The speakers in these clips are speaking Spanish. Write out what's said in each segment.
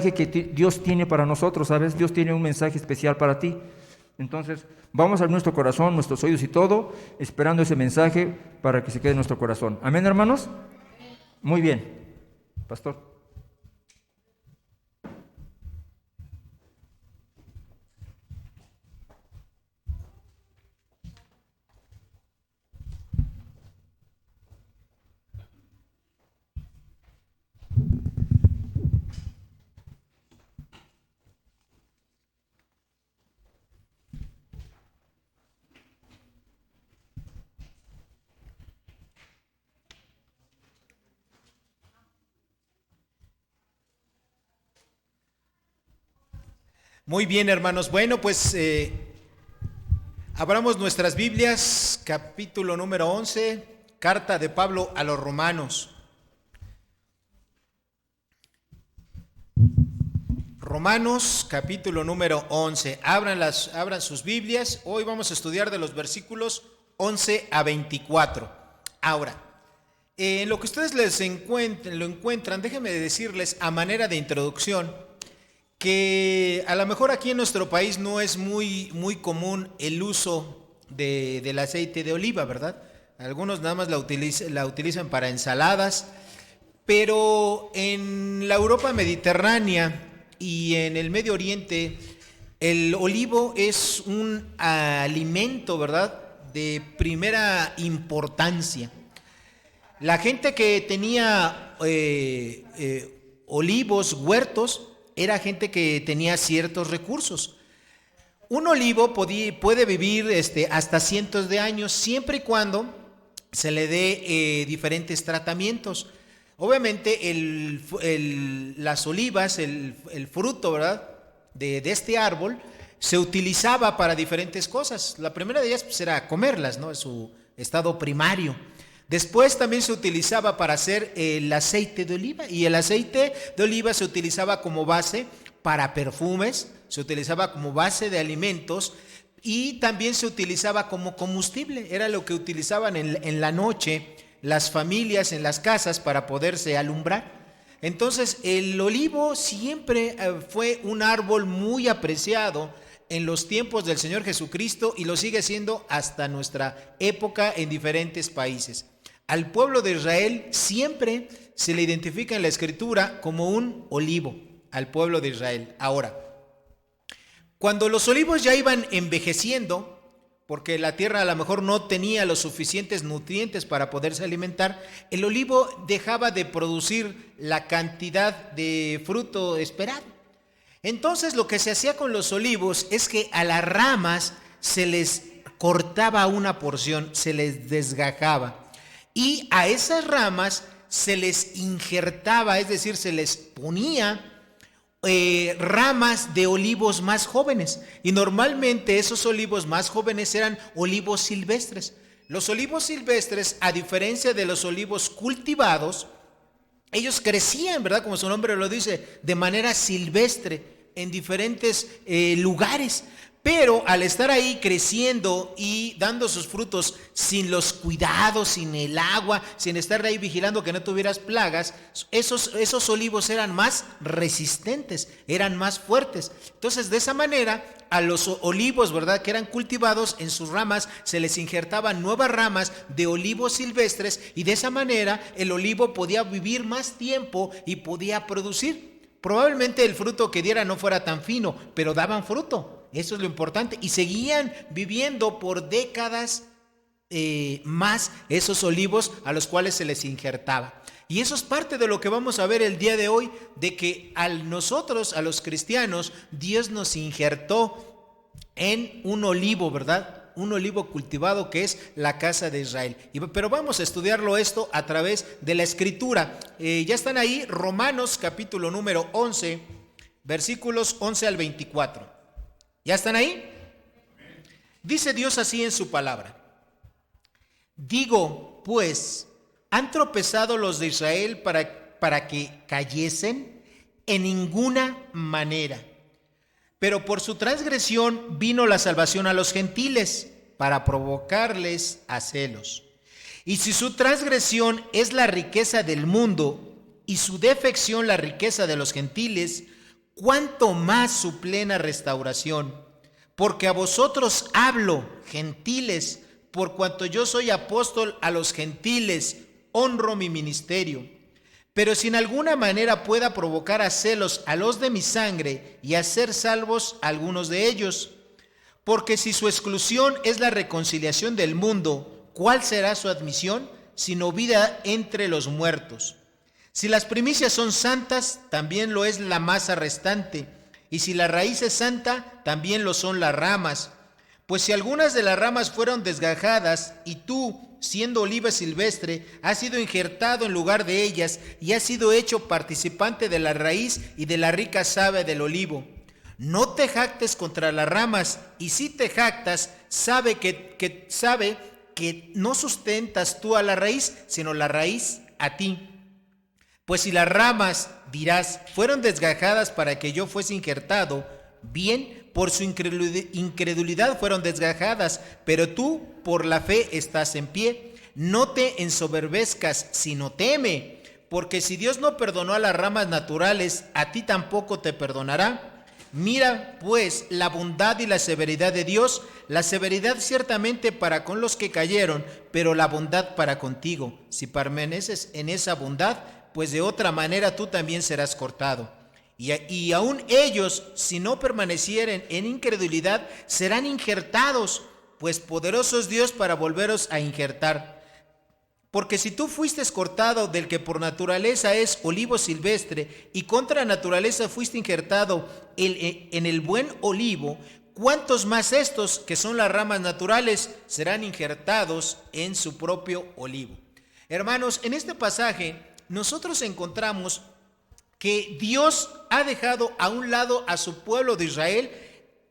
que Dios tiene para nosotros, ¿sabes? Dios tiene un mensaje especial para ti. Entonces, vamos a abrir nuestro corazón, nuestros oídos y todo, esperando ese mensaje para que se quede en nuestro corazón. ¿Amén, hermanos? Muy bien. Pastor. Muy bien, hermanos. Bueno, pues abramos nuestras Biblias, capítulo número 11, carta de Pablo a los Romanos. Romanos, capítulo número 11. Abran sus Biblias. Hoy vamos a estudiar de los versículos 11 a 24. Ahora, en lo que ustedes lo encuentran, déjenme decirles a manera de introducción que a lo mejor aquí en nuestro país no es muy común el uso del aceite de oliva, ¿verdad? Algunos nada más la utilizan para ensaladas, pero en la Europa mediterránea y en el Medio Oriente, el olivo es un alimento, ¿verdad?, de primera importancia. La gente que tenía olivos, huertos, era gente que tenía ciertos recursos. Un olivo puede vivir hasta cientos de años, siempre y cuando se le dé diferentes tratamientos. Obviamente las olivas, el fruto, ¿verdad?, de este árbol, se utilizaba para diferentes cosas. La primera de ellas pues, era comerlas, ¿no?, en su estado primario. Después también se utilizaba para hacer el aceite de oliva, y el aceite de oliva se utilizaba como base para perfumes, se utilizaba como base de alimentos y también se utilizaba como combustible. Era lo que utilizaban en la noche las familias en las casas para poderse alumbrar. Entonces el olivo siempre fue un árbol muy apreciado en los tiempos del Señor Jesucristo y lo sigue siendo hasta nuestra época en diferentes países. Al pueblo de Israel siempre se le identifica en la Escritura como un olivo, al pueblo de Israel. Ahora, cuando los olivos ya iban envejeciendo, porque la tierra a lo mejor no tenía los suficientes nutrientes para poderse alimentar, el olivo dejaba de producir la cantidad de fruto esperado. Entonces lo que se hacía con los olivos es que a las ramas se les cortaba una porción, se les desgajaba. Y a esas ramas se les injertaba, es decir, se les ponía ramas de olivos más jóvenes. Y normalmente esos olivos más jóvenes eran olivos silvestres. Los olivos silvestres, a diferencia de los olivos cultivados, ellos crecían, ¿verdad?, como su nombre lo dice, de manera silvestre en diferentes lugares. Pero al estar ahí creciendo y dando sus frutos sin los cuidados, sin el agua, sin estar ahí vigilando que no tuvieras plagas, esos olivos eran más resistentes, eran más fuertes. Entonces, de esa manera, a los olivos, ¿verdad?, que eran cultivados, en sus ramas se les injertaban nuevas ramas de olivos silvestres, y de esa manera el olivo podía vivir más tiempo y podía producir. Probablemente el fruto que diera no fuera tan fino, pero daban fruto. Eso es lo importante. Y seguían viviendo por décadas más esos olivos a los cuales se les injertaba. Y eso es parte de lo que vamos a ver el día de hoy, de que a nosotros, a los cristianos, Dios nos injertó en un olivo, ¿verdad?, un olivo cultivado que es la casa de Israel. Pero vamos a estudiarlo esto a través de la Escritura. Ya están ahí, Romanos capítulo número 11, versículos 11 al 24. ¿Ya están ahí? Dice Dios así en su palabra: digo, pues, ¿han tropezado los de Israel para que cayesen? En ninguna manera. Pero por su transgresión vino la salvación a los gentiles, para provocarles a celos. Y si su transgresión es la riqueza del mundo, y su defección la riqueza de los gentiles, cuánto más su plena restauración. Porque a vosotros hablo, gentiles, por cuanto yo soy apóstol a los gentiles, honro mi ministerio. Pero si en alguna manera pueda provocar a celos a los de mi sangre y hacer salvos a algunos de ellos. Porque si su exclusión es la reconciliación del mundo, ¿cuál será su admisión? Sino vida entre los muertos. Si las primicias son santas, también lo es la masa restante. Y si la raíz es santa, también lo son las ramas. Pues si algunas de las ramas fueron desgajadas, y tú, siendo oliva silvestre, has sido injertado en lugar de ellas, y has sido hecho participante de la raíz y de la rica savia del olivo. No te jactes contra las ramas, y si te jactas, sabe que no sustentas tú a la raíz, sino la raíz a ti. Pues si las ramas, dirás, fueron desgajadas para que yo fuese injertado, bien, por su incredulidad fueron desgajadas, pero tú por la fe estás en pie. No te ensoberbezcas, sino teme, porque si Dios no perdonó a las ramas naturales, a ti tampoco te perdonará. Mira, pues, la bondad y la severidad de Dios, la severidad ciertamente para con los que cayeron, pero la bondad para contigo. Si permaneces en esa bondad, pues de otra manera tú también serás cortado. Y aún ellos, si no permanecieren en incredulidad, serán injertados, pues poderoso es Dios para volveros a injertar. Porque si tú fuiste cortado del que por naturaleza es olivo silvestre, y contra naturaleza fuiste injertado en el buen olivo, ¿cuántos más estos, que son las ramas naturales, serán injertados en su propio olivo? Hermanos, en este pasaje nosotros encontramos que Dios ha dejado a un lado a su pueblo de Israel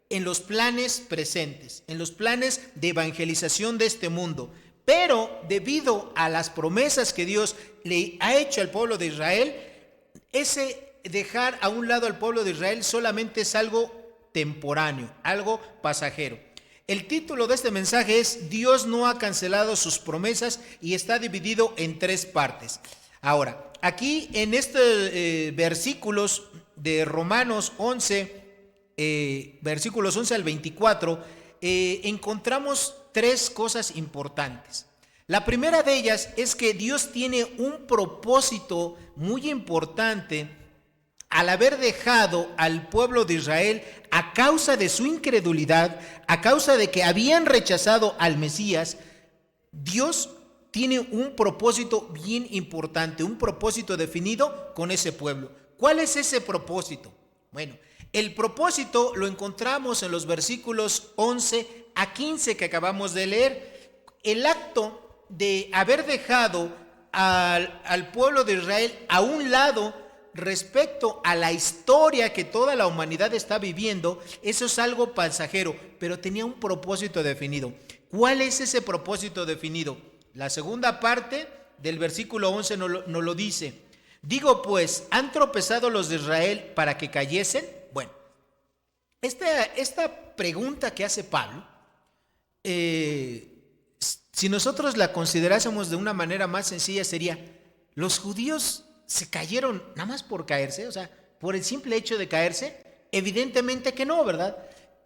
en los planes presentes, en los planes de evangelización de este mundo. Pero debido a las promesas que Dios le ha hecho al pueblo de Israel, ese dejar a un lado al pueblo de Israel solamente es algo temporáneo, algo pasajero. El título de este mensaje es Dios no ha cancelado sus promesas, y está dividido en 3 partes. Ahora, aquí en estos versículos de Romanos 11, versículos 11 al 24, encontramos 3 cosas importantes. La primera de ellas es que Dios tiene un propósito muy importante al haber dejado al pueblo de Israel a causa de su incredulidad, a causa de que habían rechazado al Mesías. Dios tiene un propósito bien importante, un propósito definido con ese pueblo. ¿Cuál es ese propósito? Bueno, el propósito lo encontramos en los versículos 11 a 15 que acabamos de leer. El acto de haber dejado al pueblo de Israel a un lado respecto a la historia que toda la humanidad está viviendo, eso es algo pasajero, pero tenía un propósito definido. ¿Cuál es ese propósito definido? La segunda parte del versículo 11 nos lo dice. Digo pues, ¿han tropezado los de Israel para que cayesen? Bueno, esta pregunta que hace Pablo, si nosotros la considerásemos de una manera más sencilla, sería: ¿los judíos se cayeron nada más por caerse? O sea, por el simple hecho de caerse. Evidentemente que no, ¿verdad?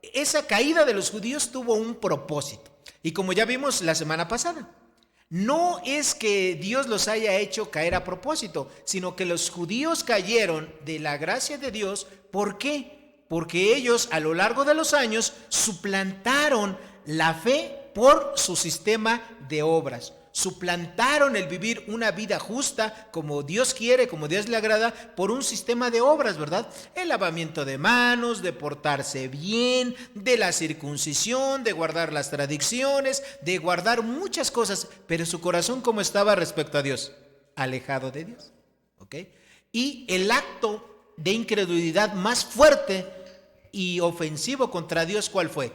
Esa caída de los judíos tuvo un propósito. Y como ya vimos la semana pasada, no es que Dios los haya hecho caer a propósito, sino que los judíos cayeron de la gracia de Dios. ¿Por qué? Porque ellos a lo largo de los años suplantaron la fe por su sistema de obras. Suplantaron el vivir una vida justa como Dios quiere, como Dios le agrada, por un sistema de obras, ¿verdad? El lavamiento de manos, de portarse bien, de la circuncisión, de guardar las tradiciones, de guardar muchas cosas. Pero su corazón, ¿cómo estaba respecto a Dios? Alejado de Dios, ¿ok? Y el acto de incredulidad más fuerte y ofensivo contra Dios, ¿cuál fue?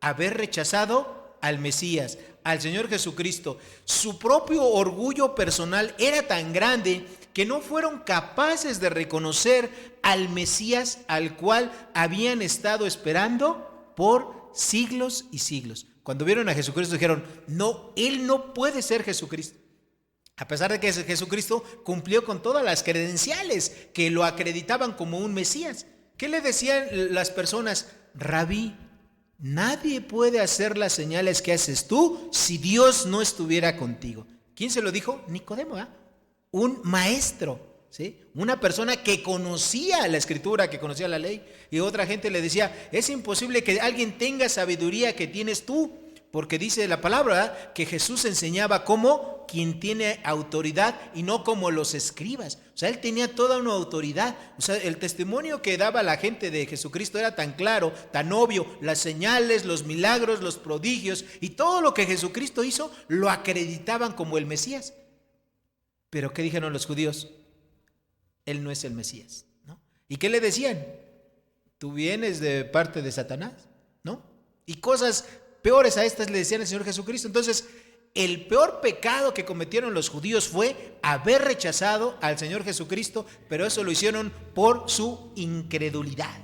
Haber rechazado al Mesías, al Señor Jesucristo. Su propio orgullo personal era tan grande que no fueron capaces de reconocer al Mesías al cual habían estado esperando por siglos y siglos. Cuando vieron a Jesucristo dijeron: no, Él no puede ser Jesucristo. A pesar de que Jesucristo cumplió con todas las credenciales que lo acreditaban como un Mesías. ¿Qué le decían las personas? Rabí, nadie puede hacer las señales que haces tú si Dios no estuviera contigo. ¿Quién se lo dijo? Nicodemo, ¿eh? Un maestro, ¿sí? Una persona que conocía la escritura, que conocía la ley. Y otra gente le decía, es imposible que alguien tenga sabiduría que tienes tú, porque dice la palabra, ¿verdad?, que Jesús enseñaba como quien tiene autoridad y no como los escribas. O sea, él tenía toda una autoridad. O sea, el testimonio que daba la gente de Jesucristo era tan claro, tan obvio. Las señales, los milagros, los prodigios y todo lo que Jesucristo hizo lo acreditaban como el Mesías. Pero ¿qué dijeron los judíos? Él no es el Mesías, ¿no? ¿Y qué le decían? Tú vienes de parte de Satanás, ¿no? Y cosas peores a estas le decían al Señor Jesucristo. Entonces, el peor pecado que cometieron los judíos fue haber rechazado al Señor Jesucristo, pero eso lo hicieron por su incredulidad,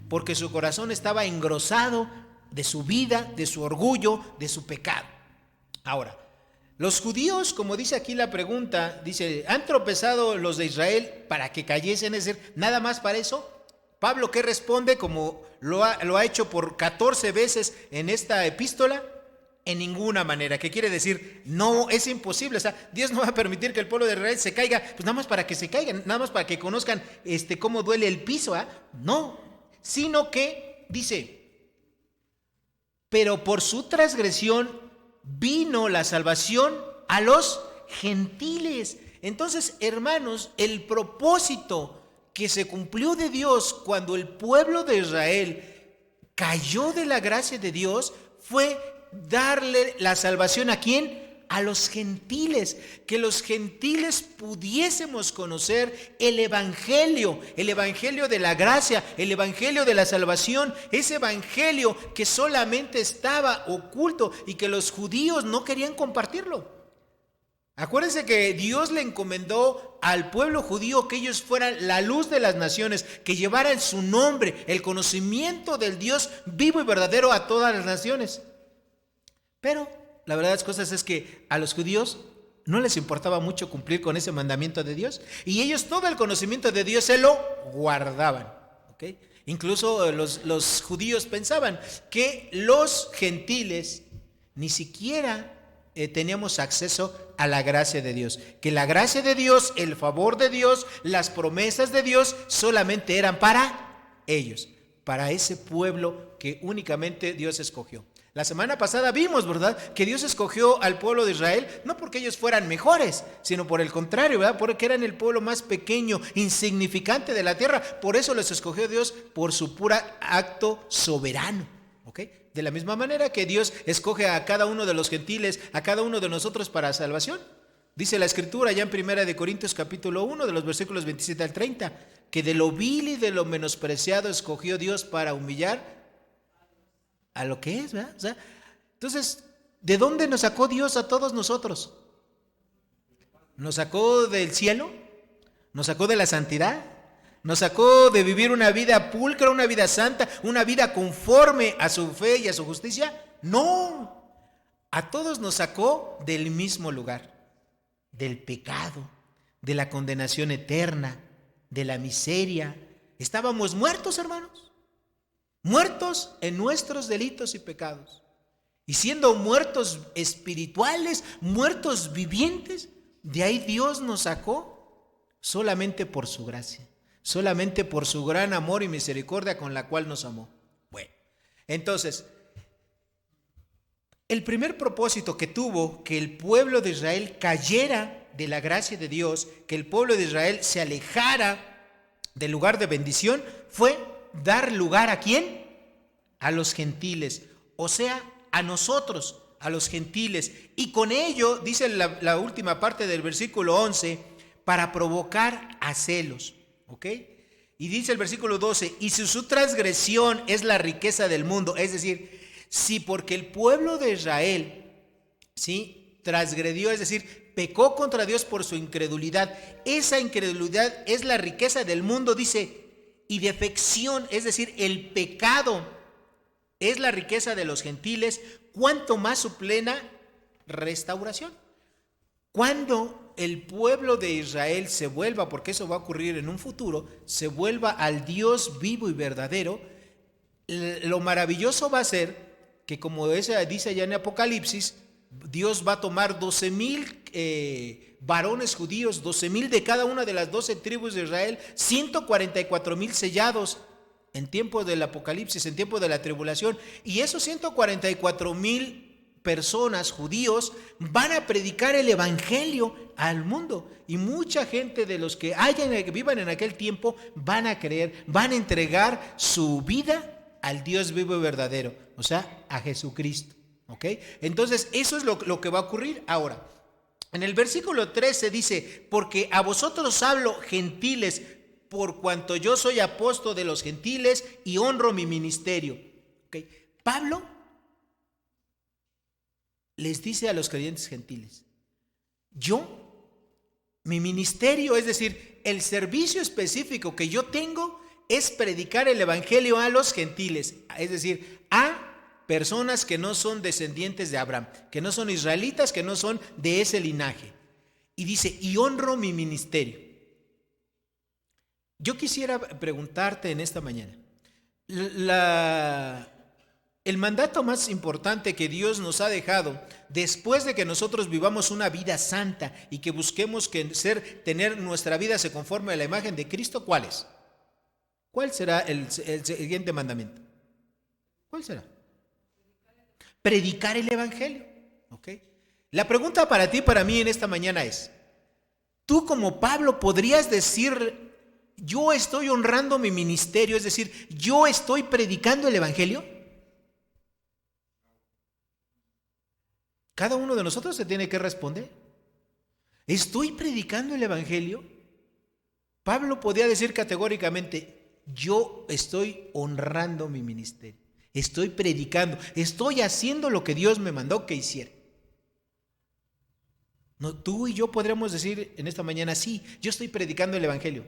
porque su corazón estaba engrosado de su vida, de su orgullo, de su pecado. Ahora, los judíos, como dice aquí la pregunta, dice, ¿han tropezado los de Israel para que cayesen? Es decir, nada más para eso. Pablo, ¿qué responde? Como lo ha hecho por 14 veces en esta epístola. En ninguna manera. ¿Qué quiere decir? No, es imposible. O sea, Dios no va a permitir que el pueblo de Israel se caiga, pues nada más para que se caigan, nada más para que conozcan cómo duele el piso, ¿eh? No, sino que dice, pero por su transgresión vino la salvación a los gentiles. Entonces, hermanos, el propósito que se cumplió de Dios cuando el pueblo de Israel cayó de la gracia de Dios fue darle la salvación ¿a quién? A los gentiles, que los gentiles pudiésemos conocer el evangelio de la gracia, el evangelio de la salvación, ese evangelio que solamente estaba oculto y que los judíos no querían compartirlo. Acuérdense que Dios le encomendó al pueblo judío que ellos fueran la luz de las naciones, que llevaran su nombre, el conocimiento del Dios vivo y verdadero a todas las naciones. Pero la verdad de las cosas es que a los judíos no les importaba mucho cumplir con ese mandamiento de Dios, y ellos todo el conocimiento de Dios se lo guardaban, ¿okay? Incluso los judíos pensaban que los gentiles ni siquiera teníamos acceso a la gracia de Dios, que la gracia de Dios, el favor de Dios, las promesas de Dios solamente eran para ellos, para ese pueblo que únicamente Dios escogió. La semana pasada vimos, ¿verdad?, que Dios escogió al pueblo de Israel no porque ellos fueran mejores, sino por el contrario, ¿verdad?, porque eran el pueblo más pequeño, insignificante de la tierra. Por eso los escogió Dios por su pura acto soberano, ¿ok? De la misma manera que Dios escoge a cada uno de los gentiles, a cada uno de nosotros para salvación. Dice la Escritura ya en 1 Corintios capítulo 1, de los versículos 27 al 30, que de lo vil y de lo menospreciado escogió Dios para humillar a lo que es, ¿verdad? O sea, entonces, ¿de dónde nos sacó Dios a todos nosotros? ¿Nos sacó del cielo? ¿Nos sacó de la santidad? ¿Nos sacó de vivir una vida pulcra, una vida santa, una vida conforme a su fe y a su justicia? No, a todos nos sacó del mismo lugar, del pecado, de la condenación eterna, de la miseria. Estábamos muertos, hermanos. Muertos en nuestros delitos y pecados. Y siendo muertos espirituales, muertos vivientes, de ahí Dios nos sacó solamente por su gracia, solamente por su gran amor y misericordia con la cual nos amó. Bueno, entonces, el primer propósito que tuvo que el pueblo de Israel cayera de la gracia de Dios, que el pueblo de Israel se alejara del lugar de bendición, fue dar lugar ¿a quién? A los gentiles, o sea, a nosotros, a los gentiles. Y con ello, dice la última parte del versículo 11, para provocar a celos, ¿ok? Y dice el versículo 12, y si su transgresión es la riqueza del mundo, es decir, si porque el pueblo de Israel, ¿sí?, transgredió, es decir, pecó contra Dios por su incredulidad, esa incredulidad es la riqueza del mundo, dice, y defección, es decir, el pecado es la riqueza de los gentiles, cuanto más su plena restauración. Cuando el pueblo de Israel se vuelva, porque eso va a ocurrir en un futuro, se vuelva al Dios vivo y verdadero, lo maravilloso va a ser que, como dice allá en Apocalipsis, Dios va a tomar 12,000 varones judíos, 12,000 de cada una de las 12 tribus de Israel, 144,000 sellados en tiempo del Apocalipsis, en tiempo de la tribulación, y esos 144,000 personas, judíos, van a predicar el evangelio al mundo, y mucha gente de los que vivan en aquel tiempo van a creer, van a entregar su vida al Dios vivo y verdadero, o sea, a Jesucristo. ¿Ok? Entonces eso es lo que va a ocurrir ahora. En el versículo 13 dice: porque a vosotros hablo, gentiles, por cuanto yo soy apóstol de los gentiles y honro mi ministerio. ¿Ok? Pablo les dice a los creyentes gentiles: mi ministerio, es decir, el servicio específico que yo tengo es predicar el evangelio a los gentiles, es decir, a personas que no son descendientes de Abraham, que no son israelitas, que no son de ese linaje. Y dice: y honro mi ministerio. Yo quisiera preguntarte en esta mañana, el mandato más importante que Dios nos ha dejado, después de que nosotros vivamos una vida santa y que busquemos tener nuestra vida se conforme a la imagen de Cristo, ¿cuál es? ¿Cuál será el siguiente mandamiento? ¿Cuál será? Predicar el evangelio. ¿Ok? La pregunta para ti y para mí en esta mañana es: tú, como Pablo, podrías decir: yo estoy honrando mi ministerio, es decir, yo estoy predicando el evangelio. Cada uno de nosotros se tiene que responder: ¿estoy predicando el evangelio? Pablo podía decir categóricamente: yo estoy honrando mi ministerio, estoy predicando, estoy haciendo lo que Dios me mandó que hiciera. No, tú y yo podríamos decir en esta mañana: sí, yo estoy predicando el evangelio,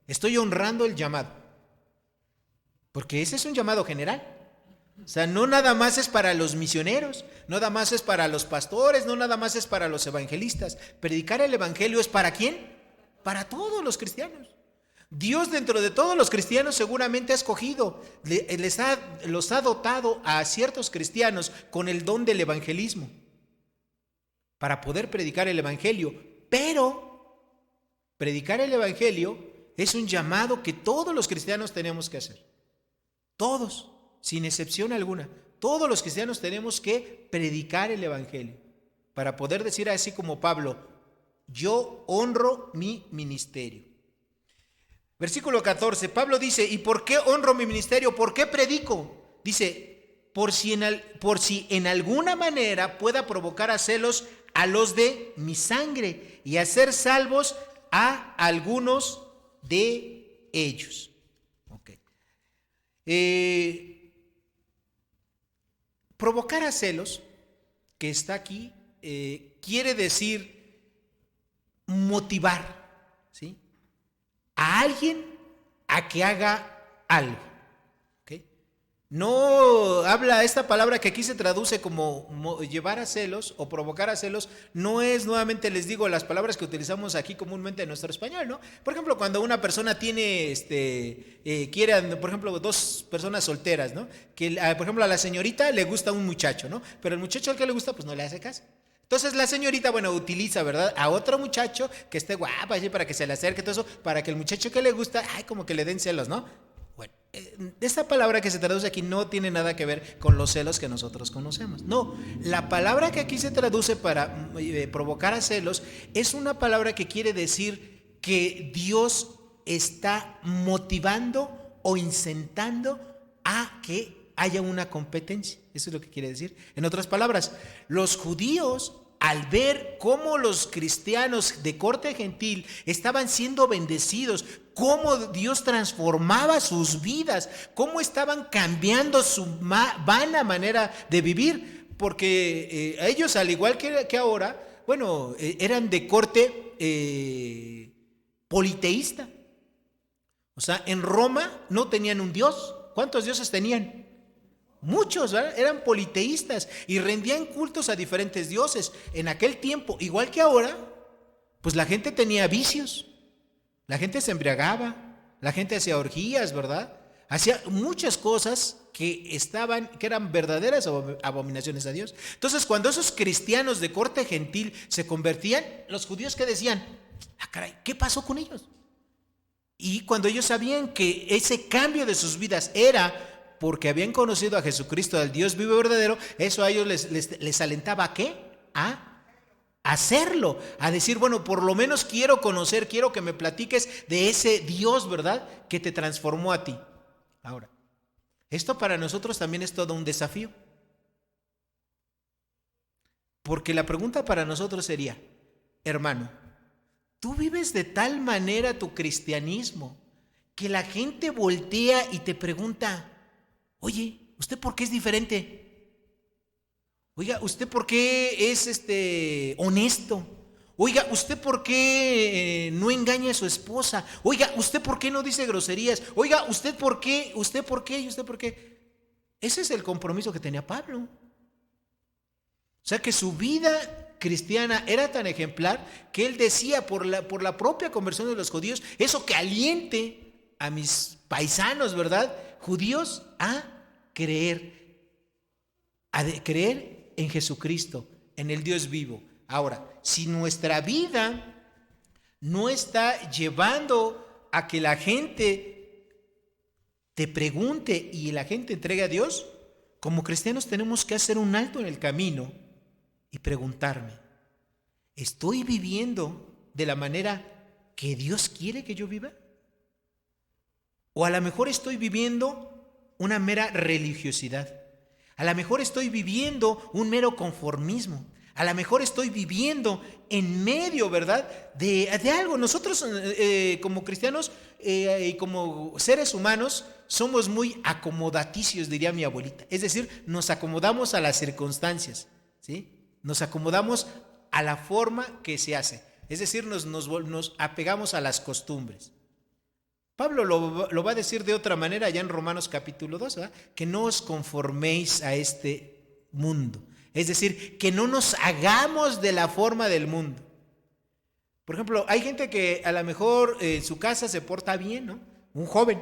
estoy honrando el llamado, porque ese es un llamado general. O sea, no nada más es para los misioneros, no nada más es para los pastores, no nada más es para los evangelistas. Predicar el evangelio es ¿para quién? Para todos los cristianos. Dios, dentro de todos los cristianos, seguramente ha escogido, los ha dotado a ciertos cristianos con el don del evangelismo para poder predicar el evangelio. Pero predicar el evangelio es un llamado que todos los cristianos tenemos que hacer. Todos, sin excepción alguna, todos los cristianos tenemos que predicar el evangelio para poder decir, así como Pablo: yo honro mi ministerio. Versículo 14, Pablo dice: ¿y por qué honro mi ministerio? ¿Por qué predico? Dice: por si en alguna manera pueda provocar a celos a los de mi sangre y hacer salvos a algunos de ellos. Okay. Provocar a celos, que está aquí, quiere decir motivar, ¿sí?, a alguien a que haga algo. ¿Okay? No habla, esta palabra que aquí se traduce como llevar a celos o provocar a celos, no es, nuevamente les digo, las palabras que utilizamos aquí comúnmente en nuestro español, ¿no? Por ejemplo, cuando una persona tiene, quiere, por ejemplo, dos personas solteras, ¿no? Que, por ejemplo, a la señorita le gusta un muchacho, ¿no? Pero el muchacho al que le gusta, pues no le hace caso. Entonces la señorita, bueno, utiliza, ¿verdad?, a otro muchacho que esté guapo allí para que se le acerque, todo eso, para que el muchacho que le gusta, ay, como que le den celos, ¿no? Bueno, esta palabra que se traduce aquí no tiene nada que ver con los celos que nosotros conocemos. No, la palabra que aquí se traduce para provocar a celos es una palabra que quiere decir que Dios está motivando o incitando a que haya una competencia. Eso es lo que quiere decir. En otras palabras, los judíos, al ver cómo los cristianos de corte gentil estaban siendo bendecidos, cómo Dios transformaba sus vidas, cómo estaban cambiando su vana manera de vivir, porque ellos, al igual que ahora, bueno, eran de corte politeísta. O sea, en Roma no tenían un dios. ¿Cuántos dioses tenían? Muchos, ¿verdad? Eran politeístas y rendían cultos a diferentes dioses. En aquel tiempo, igual que ahora, pues la gente tenía vicios, la gente se embriagaba, la gente hacía orgías, ¿verdad? Hacía muchas cosas que eran verdaderas abominaciones a Dios. Entonces, cuando esos cristianos de corte gentil se convertían, los judíos, ¿qué decían? Ah, caray, ¿qué pasó con ellos? Y cuando ellos sabían que ese cambio de sus vidas era porque habían conocido a Jesucristo, al Dios vivo y verdadero, eso a ellos les alentaba ¿a qué? A hacerlo, a decir, bueno, por lo menos quiero conocer, quiero que me platiques de ese Dios, ¿verdad?, que te transformó a ti. Ahora, esto para nosotros también es todo un desafío. Porque la pregunta para nosotros sería, hermano, ¿tú vives de tal manera tu cristianismo que la gente voltea y te pregunta, oye, ¿usted por qué es diferente? Oiga, ¿usted por qué es honesto? Oiga, ¿usted por qué no engaña a su esposa? Oiga, ¿usted por qué no dice groserías? Oiga, ¿usted por qué? ¿Usted por qué? ¿Y usted por qué? Ese es el compromiso que tenía Pablo. O sea que su vida cristiana era tan ejemplar que él decía por la propia conversión de los judíos, eso que aliente a mis paisanos, ¿verdad?, judíos a creer en Jesucristo, en el Dios vivo. Ahora, si nuestra vida no está llevando a que la gente te pregunte y la gente entregue a Dios, como cristianos tenemos que hacer un alto en el camino y preguntarme, ¿estoy viviendo de la manera que Dios quiere que yo viva? O a lo mejor estoy viviendo una mera religiosidad. A lo mejor estoy viviendo un mero conformismo. A lo mejor estoy viviendo en medio, ¿verdad?, de algo. Nosotros como cristianos y como seres humanos somos muy acomodaticios, diría mi abuelita. Es decir, nos acomodamos a las circunstancias, ¿sí? Nos acomodamos a la forma que se hace. Es decir, nos apegamos a las costumbres. Pablo lo va a decir de otra manera allá en Romanos capítulo 2, ¿verdad? Que no os conforméis a este mundo. Es decir, que no nos hagamos de la forma del mundo. Por ejemplo, hay gente que a lo mejor en su casa se porta bien, ¿no? Un joven.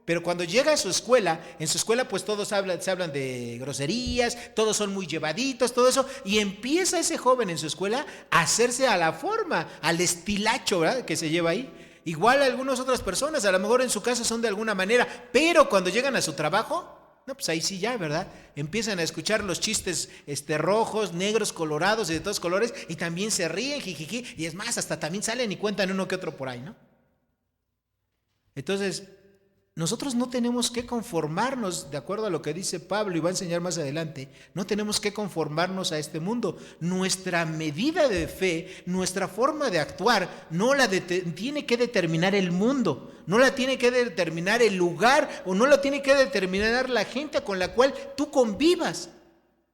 Pero cuando llega a su escuela, en su escuela pues todos se hablan de groserías, todos son muy llevaditos, todo eso. Y empieza ese joven en su escuela a hacerse a la forma, al estilacho, ¿verdad?, que se lleva ahí. Igual algunas otras personas, a lo mejor en su casa son de alguna manera, pero cuando llegan a su trabajo, no, pues ahí sí ya, ¿verdad? Empiezan a escuchar los chistes rojos, negros, colorados y de todos colores, y también se ríen, jijiji, y es más, hasta también salen y cuentan uno que otro por ahí, ¿no? Entonces, nosotros no tenemos que conformarnos, de acuerdo a lo que dice Pablo y va a enseñar más adelante, no tenemos que conformarnos a este mundo. Nuestra medida de fe, nuestra forma de actuar, no la tiene que determinar el mundo, no la tiene que determinar el lugar o no la tiene que determinar la gente con la cual tú convivas.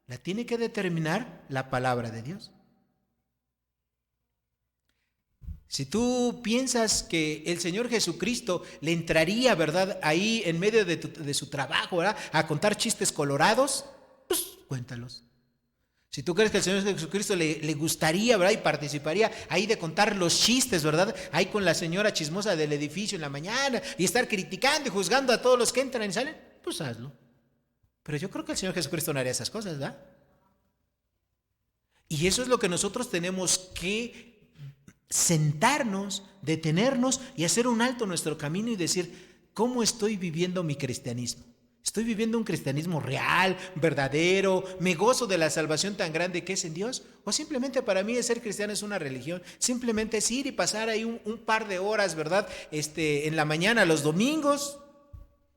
La tiene que determinar la palabra de Dios. Si tú piensas que el Señor Jesucristo le entraría, ¿verdad?, ahí en medio de su trabajo, ¿verdad?, a contar chistes colorados, pues cuéntalos. Si tú crees que el Señor Jesucristo le gustaría, ¿verdad?, y participaría ahí de contar los chistes, ¿verdad?, ahí con la señora chismosa del edificio en la mañana y estar criticando y juzgando a todos los que entran y salen, pues hazlo. Pero yo creo que el Señor Jesucristo no haría esas cosas, ¿verdad? Y eso es lo que nosotros tenemos que sentarnos, detenernos y hacer un alto en nuestro camino y decir, ¿cómo estoy viviendo mi cristianismo? ¿Estoy viviendo un cristianismo real, verdadero? ¿Me gozo de la salvación tan grande que es en Dios? ¿O simplemente para mí ser cristiano es una religión? Simplemente es ir y pasar ahí un par de horas, ¿verdad? En la mañana, los domingos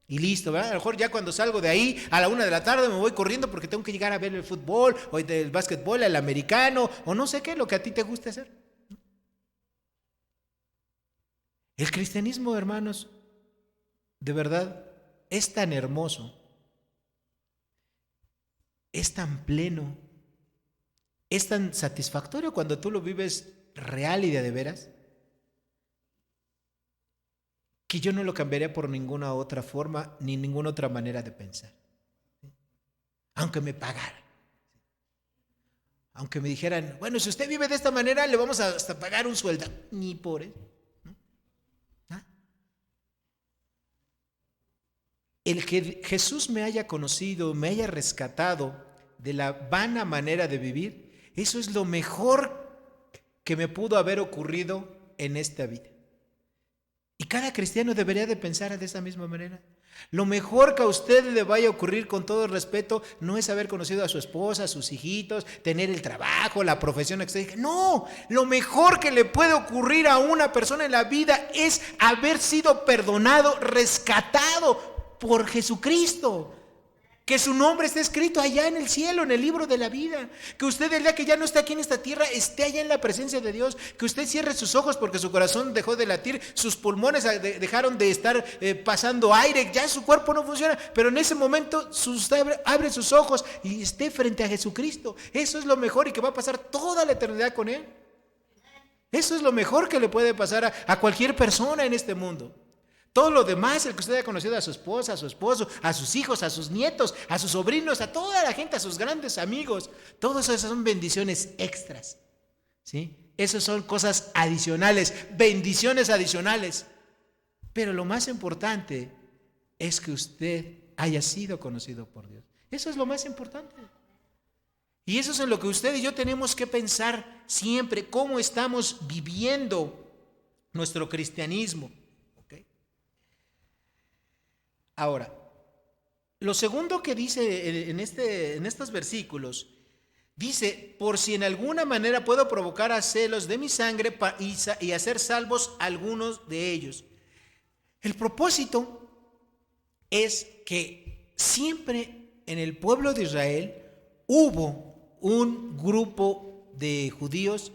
y listo, ¿verdad? A lo mejor ya cuando salgo de ahí a la 1 de la tarde me voy corriendo porque tengo que llegar a ver el fútbol o el básquetbol, el americano o no sé qué, lo que a ti te guste hacer. El cristianismo, hermanos, de verdad es tan hermoso, es tan pleno, es tan satisfactorio cuando tú lo vives real y de veras, que yo no lo cambiaría por ninguna otra forma ni ninguna otra manera de pensar, aunque me pagaran. Aunque me dijeran, bueno, si usted vive de esta manera, le vamos a hasta pagar un sueldo. Ni por eso. ¿No? ¿Ah? El que Jesús me haya conocido, me haya rescatado de la vana manera de vivir, eso es lo mejor que me pudo haber ocurrido en esta vida. Y cada cristiano debería de pensar de esa misma manera. Lo mejor que a usted le vaya a ocurrir, con todo el respeto, no es haber conocido a su esposa, a sus hijitos, tener el trabajo, la profesión que no, lo mejor que le puede ocurrir a una persona en la vida es haber sido perdonado, rescatado por Jesucristo. Que su nombre esté escrito allá en el cielo, en el libro de la vida. Que usted el día que ya no está aquí en esta tierra, esté allá en la presencia de Dios. Que usted cierre sus ojos porque su corazón dejó de latir, sus pulmones dejaron de estar pasando aire, ya su cuerpo no funciona. Pero en ese momento abre sus ojos y esté frente a Jesucristo. Eso es lo mejor, y que va a pasar toda la eternidad con Él. Eso es lo mejor que le puede pasar a cualquier persona en este mundo. Todo lo demás, el que usted haya conocido a su esposa, a su esposo, a sus hijos, a sus nietos, a sus sobrinos, a toda la gente, a sus grandes amigos, todas esas son bendiciones extras, ¿sí? Esas son cosas adicionales, bendiciones adicionales. Pero lo más importante es que usted haya sido conocido por Dios. Eso es lo más importante. Y eso es en lo que usted y yo tenemos que pensar siempre, cómo estamos viviendo nuestro cristianismo. Ahora, lo segundo que dice en estos versículos, dice, por si en alguna manera puedo provocar a celos de mi sangre y hacer salvos algunos de ellos. El propósito es que siempre en el pueblo de Israel hubo un grupo de judíos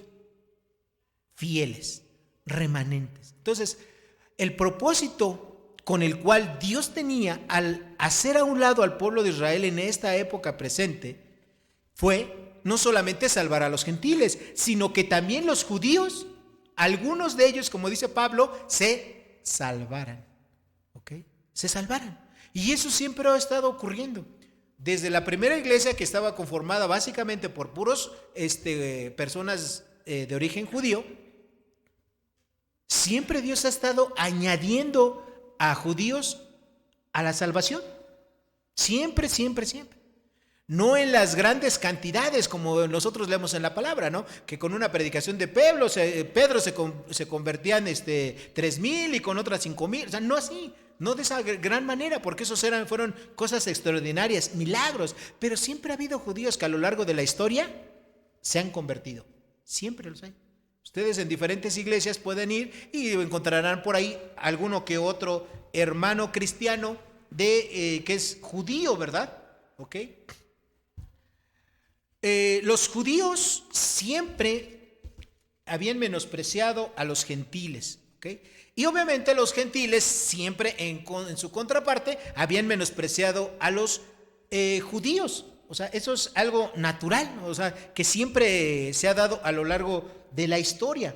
fieles, remanentes. Entonces, el propósito con el cual Dios tenía al hacer a un lado al pueblo de Israel en esta época presente fue no solamente salvar a los gentiles, sino que también los judíos, algunos de ellos, como dice Pablo, se salvaran. ¿Ok? Se salvaran. Y eso siempre ha estado ocurriendo. Desde la primera iglesia, que estaba conformada básicamente por puros personas de origen judío, siempre Dios ha estado añadiendo a judíos a la salvación. Siempre, siempre, siempre. No en las grandes cantidades como nosotros leemos en la palabra, ¿no? Que con una predicación de Pedro se convertían 3,000 y con otras 5,000. O sea, no así, no de esa gran manera, porque esos fueron cosas extraordinarias, milagros. Pero siempre ha habido judíos que a lo largo de la historia se han convertido. Siempre los hay. Ustedes en diferentes iglesias pueden ir y encontrarán por ahí alguno que otro hermano cristiano que es judío, ¿verdad? ¿Ok? Los judíos siempre habían menospreciado a los gentiles, ¿ok? Y obviamente los gentiles siempre en su contraparte habían menospreciado a los judíos. O sea, eso es algo natural, ¿no? O sea, que siempre se ha dado a lo largo de la historia.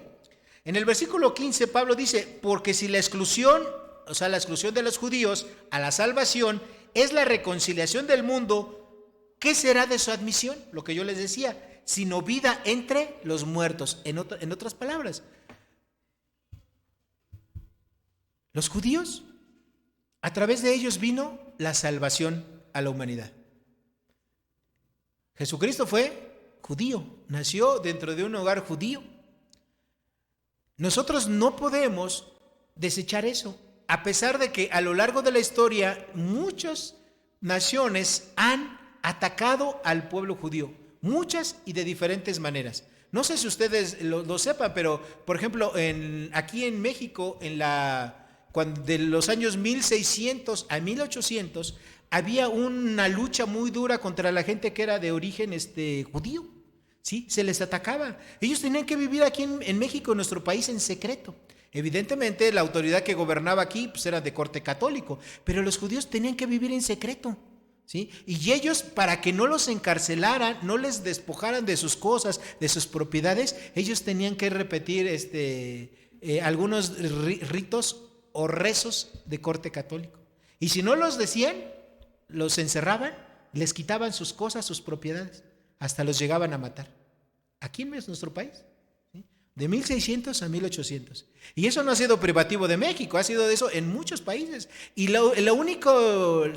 En el versículo 15 Pablo dice, porque si la exclusión, o sea, la exclusión de los judíos a la salvación es la reconciliación del mundo, ¿qué será de su admisión? Lo que yo les decía, sino vida entre los muertos. En otras palabras, los judíos, a través de ellos vino la salvación a la humanidad. Jesucristo fue judío, nació dentro de un hogar judío. Nosotros no podemos desechar eso, a pesar de que a lo largo de la historia muchas naciones han atacado al pueblo judío, muchas y de diferentes maneras. No sé si ustedes lo sepan, pero por ejemplo, aquí en México, de los años 1600 a 1800, había una lucha muy dura contra la gente que era de origen judío. ¿Sí? Se les atacaba. Ellos tenían que vivir aquí en México, en nuestro país, en secreto. Evidentemente, la autoridad que gobernaba aquí pues, era de corte católico, pero los judíos tenían que vivir en secreto. ¿Sí? Y ellos, para que no los encarcelaran, no les despojaran de sus cosas, de sus propiedades, ellos tenían que repetir algunos ritos o rezos de corte católico. Y si no los decían, los encerraban, les quitaban sus cosas, sus propiedades, hasta los llegaban a matar. aquí en nuestro país, ¿sí? De 1600 a 1800. Y eso no ha sido privativo de México, ha sido de eso en muchos países. Y la única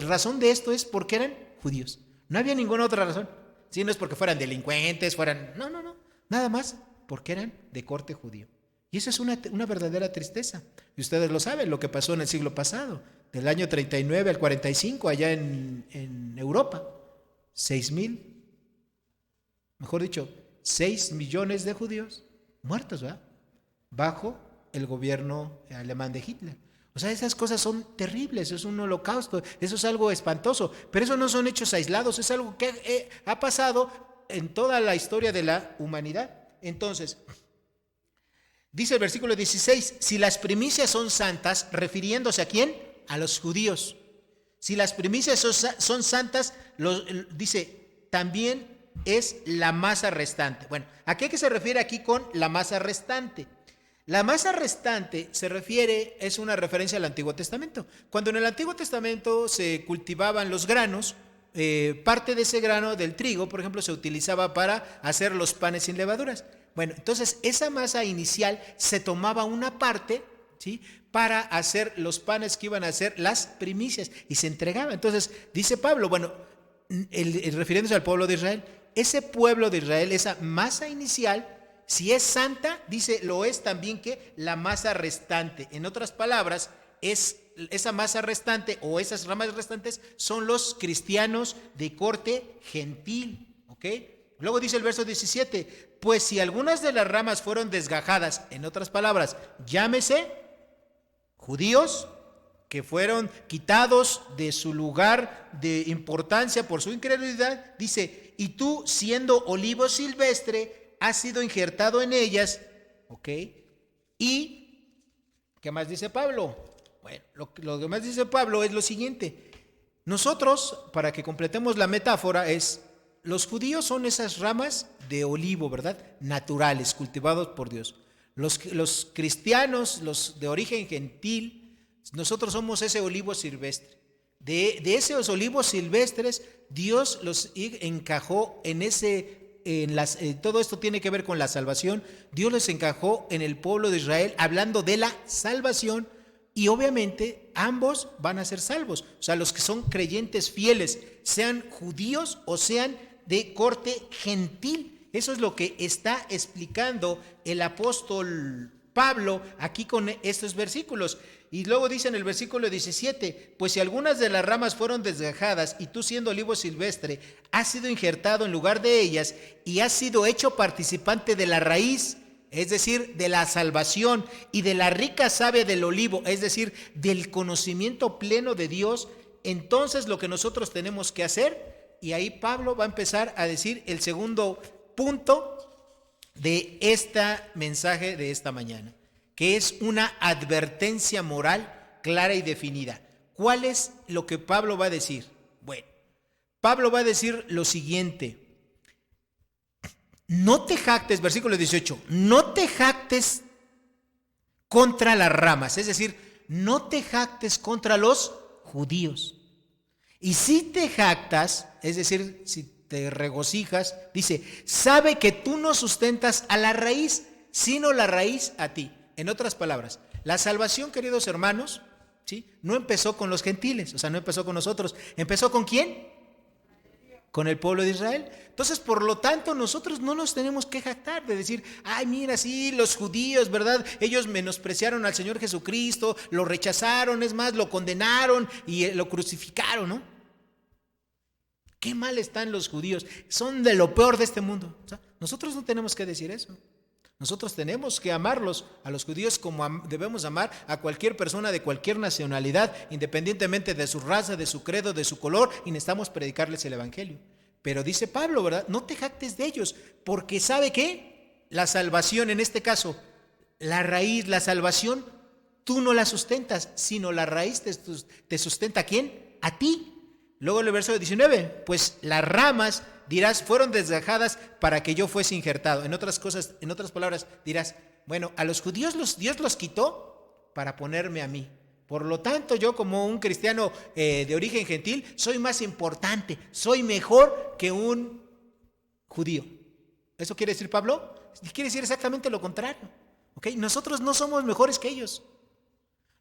razón de esto es porque eran judíos. No había ninguna otra razón. Si no es porque fueran delincuentes, No, nada más porque eran de corte judío. Y eso es una verdadera tristeza. Y ustedes lo saben, lo que pasó en el siglo pasado, del año 39 al 45, allá en Europa. 6 millones de judíos muertos, ¿verdad? Bajo el gobierno alemán de Hitler. O sea, esas cosas son terribles, es un holocausto, eso es algo espantoso, pero eso no son hechos aislados, es algo que ha pasado en toda la historia de la humanidad. Entonces, dice el versículo 16, si las primicias son santas, refiriéndose ¿a quién? A los judíos. Si las primicias son santas, dice, también es la masa restante. Bueno, ¿a qué se refiere aquí con la masa restante? La masa restante es una referencia al Antiguo Testamento. Cuando en el Antiguo Testamento se cultivaban los granos, parte de ese grano del trigo, por ejemplo, se utilizaba para hacer los panes sin levaduras. Bueno, entonces esa masa inicial se tomaba una parte, ¿sí?, para hacer los panes que iban a hacer las primicias y se entregaba. Entonces dice Pablo, bueno, refiriéndose al pueblo de Israel, ese pueblo de Israel, esa masa inicial, si es santa, dice, lo es también que la masa restante. En otras palabras, esa masa restante o esas ramas restantes son los cristianos de corte gentil, ¿ok? Luego dice el verso 17, pues si algunas de las ramas fueron desgajadas, en otras palabras, llámese judíos que fueron quitados de su lugar de importancia por su incredulidad, dice, y tú siendo olivo silvestre, has sido injertado en ellas, ¿ok? Y, ¿qué más dice Pablo? Bueno, lo que más dice Pablo es lo siguiente. Nosotros, para que completemos la metáfora, los judíos son esas ramas de olivo, ¿verdad? Naturales, cultivados por Dios. Los cristianos, los de origen gentil, nosotros somos ese olivo silvestre. De esos olivos silvestres, Dios los encajó todo esto tiene que ver con la salvación. Dios los encajó en el pueblo de Israel hablando de la salvación y obviamente ambos van a ser salvos. O sea, los que son creyentes fieles, sean judíos o sean de corte gentil. Eso es lo que está explicando el apóstol Pablo aquí con estos versículos. Y luego dice en el versículo 17, pues si algunas de las ramas fueron desgajadas y tú siendo olivo silvestre has sido injertado en lugar de ellas y has sido hecho participante de la raíz, es decir, de la salvación y de la rica savia del olivo, es decir, del conocimiento pleno de Dios, entonces lo que nosotros tenemos que hacer, y ahí Pablo va a empezar a decir el segundo punto de este mensaje de esta mañana, que es una advertencia moral clara y definida. ¿Cuál es lo que Pablo va a decir? Bueno, Pablo va a decir lo siguiente: no te jactes, versículo 18, no te jactes contra las ramas, es decir, no te jactes contra los judíos. Y si te jactas, es decir, si te regocijas, dice, sabe que tú no sustentas a la raíz, sino la raíz a ti. En otras palabras, la salvación, queridos hermanos, ¿sí?, no empezó con los gentiles, o sea, no empezó con nosotros. ¿Empezó con quién? Con el pueblo de Israel. Entonces, por lo tanto, nosotros no nos tenemos que jactar de decir, ay, mira, sí, los judíos, ¿verdad? Ellos menospreciaron al Señor Jesucristo, lo rechazaron, es más, lo condenaron y lo crucificaron, ¿no? Qué mal están los judíos, son de lo peor de este mundo. O sea, nosotros no tenemos que decir eso. Nosotros tenemos que amarlos a los judíos como debemos amar a cualquier persona de cualquier nacionalidad, independientemente de su raza, de su credo, de su color, y necesitamos predicarles el evangelio. Pero dice Pablo, ¿verdad? No te jactes de ellos, porque ¿sabe qué? La salvación, en este caso, la raíz, la salvación, tú no la sustentas, sino la raíz te sustenta ¿a quién? A ti. Luego el verso 19, pues las ramas, dirás, fueron desgajadas para que yo fuese injertado. En otras palabras, dirás, bueno, a los judíos Dios los quitó para ponerme a mí. Por lo tanto, yo como un cristiano de origen gentil, soy más importante, soy mejor que un judío. ¿Eso quiere decir Pablo? Quiere decir exactamente lo contrario. ¿Okay? Nosotros no somos mejores que ellos.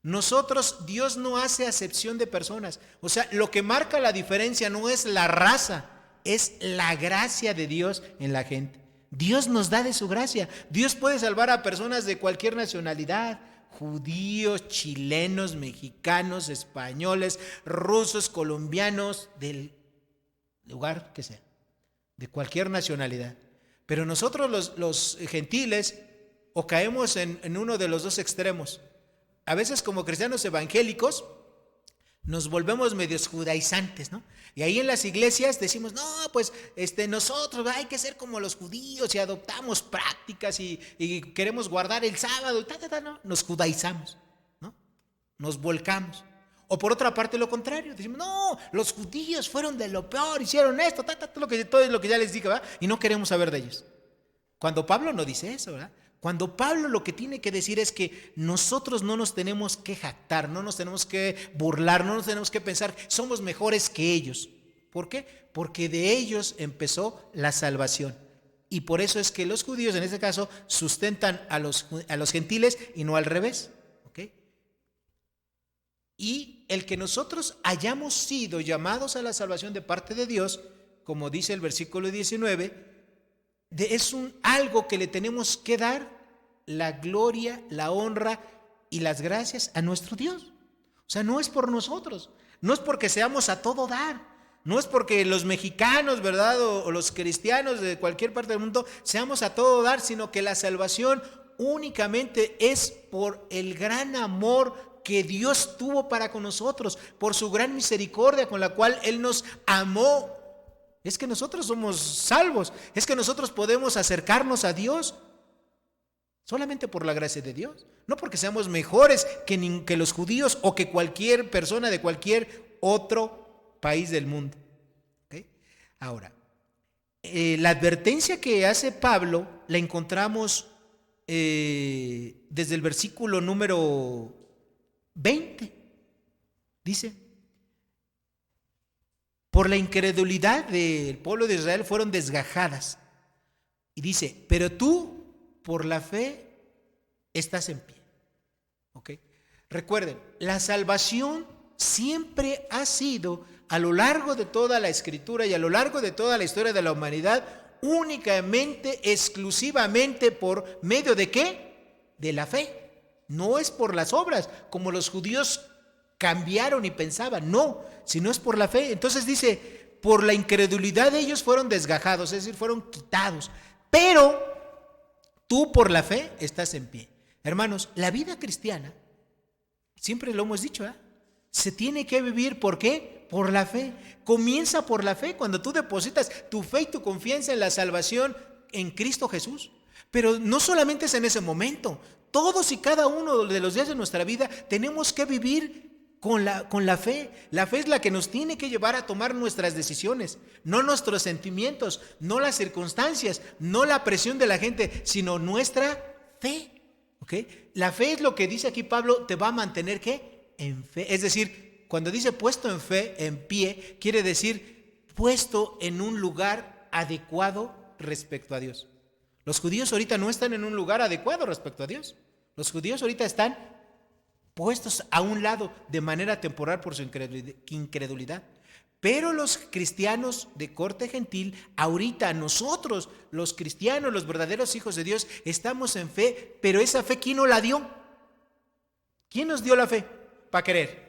Nosotros, Dios no hace acepción de personas. O sea, lo que marca la diferencia no es la raza, es la gracia de Dios en la gente. Dios nos da de su gracia. Dios puede salvar a personas de cualquier nacionalidad, judíos, chilenos, mexicanos, españoles, rusos, colombianos, del lugar que sea, de cualquier nacionalidad. Pero nosotros los gentiles o caemos en uno de los dos extremos. A veces como cristianos evangélicos nos volvemos medios judaizantes, ¿no? Y ahí en las iglesias decimos, no, pues nosotros hay que ser como los judíos y adoptamos prácticas y queremos guardar el sábado, ¿no? Nos judaizamos, ¿no? Nos volcamos. O por otra parte lo contrario, decimos, no, los judíos fueron de lo peor, hicieron esto, todo lo que ya les dije, ¿verdad? Y no queremos saber de ellos. Cuando Pablo no dice eso, ¿verdad? Cuando Pablo lo que tiene que decir es que nosotros no nos tenemos que jactar, no nos tenemos que burlar, no nos tenemos que pensar somos mejores que ellos. ¿Por qué? Porque de ellos empezó la salvación. Y por eso es que los judíos en este caso sustentan a los gentiles y no al revés. ¿Okay? Y el que nosotros hayamos sido llamados a la salvación de parte de Dios, como dice el versículo 19, es algo que le tenemos que dar la gloria, la honra y las gracias a nuestro Dios. O sea, no es por nosotros, no es porque seamos a todo dar, no es porque los mexicanos, ¿verdad? O los cristianos de cualquier parte del mundo seamos a todo dar, sino que la salvación únicamente es por el gran amor que Dios tuvo para con nosotros, por su gran misericordia con la cual Él nos amó. Es que nosotros somos salvos, es que nosotros podemos acercarnos a Dios solamente por la gracia de Dios, no porque seamos mejores que los judíos o que cualquier persona de cualquier otro país del mundo. ¿Okay? Ahora, la advertencia que hace Pablo la encontramos desde el versículo número 20. Dice: por la incredulidad del pueblo de Israel fueron desgajadas. Y dice, pero tú por la fe estás en pie. ¿Ok? Recuerden, la salvación siempre ha sido a lo largo de toda la escritura y a lo largo de toda la historia de la humanidad únicamente, exclusivamente por medio de ¿qué? De la fe. No es por las obras, como los judíos cambiaron y pensaban, no, sino es por la fe. Entonces dice, por la incredulidad de ellos fueron desgajados, es decir, fueron quitados, pero tú por la fe estás en pie. Hermanos, la vida cristiana, siempre lo hemos dicho, se tiene que vivir, ¿por qué? Por la fe. Comienza por la fe, cuando tú depositas tu fe y tu confianza en la salvación en Cristo Jesús. Pero no solamente es en ese momento, todos y cada uno de los días de nuestra vida tenemos que vivir con la fe. La fe es la que nos tiene que llevar a tomar nuestras decisiones, no nuestros sentimientos, no las circunstancias, no la presión de la gente, sino nuestra fe. ¿Okay? La fe es lo que dice aquí Pablo, te va a mantener ¿qué? En fe. Es decir, cuando dice puesto en fe, en pie, quiere decir puesto en un lugar adecuado respecto a Dios. Los judíos ahorita no están en un lugar adecuado respecto a Dios. Los judíos ahorita están puestos a un lado de manera temporal por su incredulidad. Pero los cristianos de corte gentil, ahorita nosotros, los cristianos, los verdaderos hijos de Dios, estamos en fe, pero esa fe, ¿quién nos la dio? ¿Quién nos dio la fe para creer?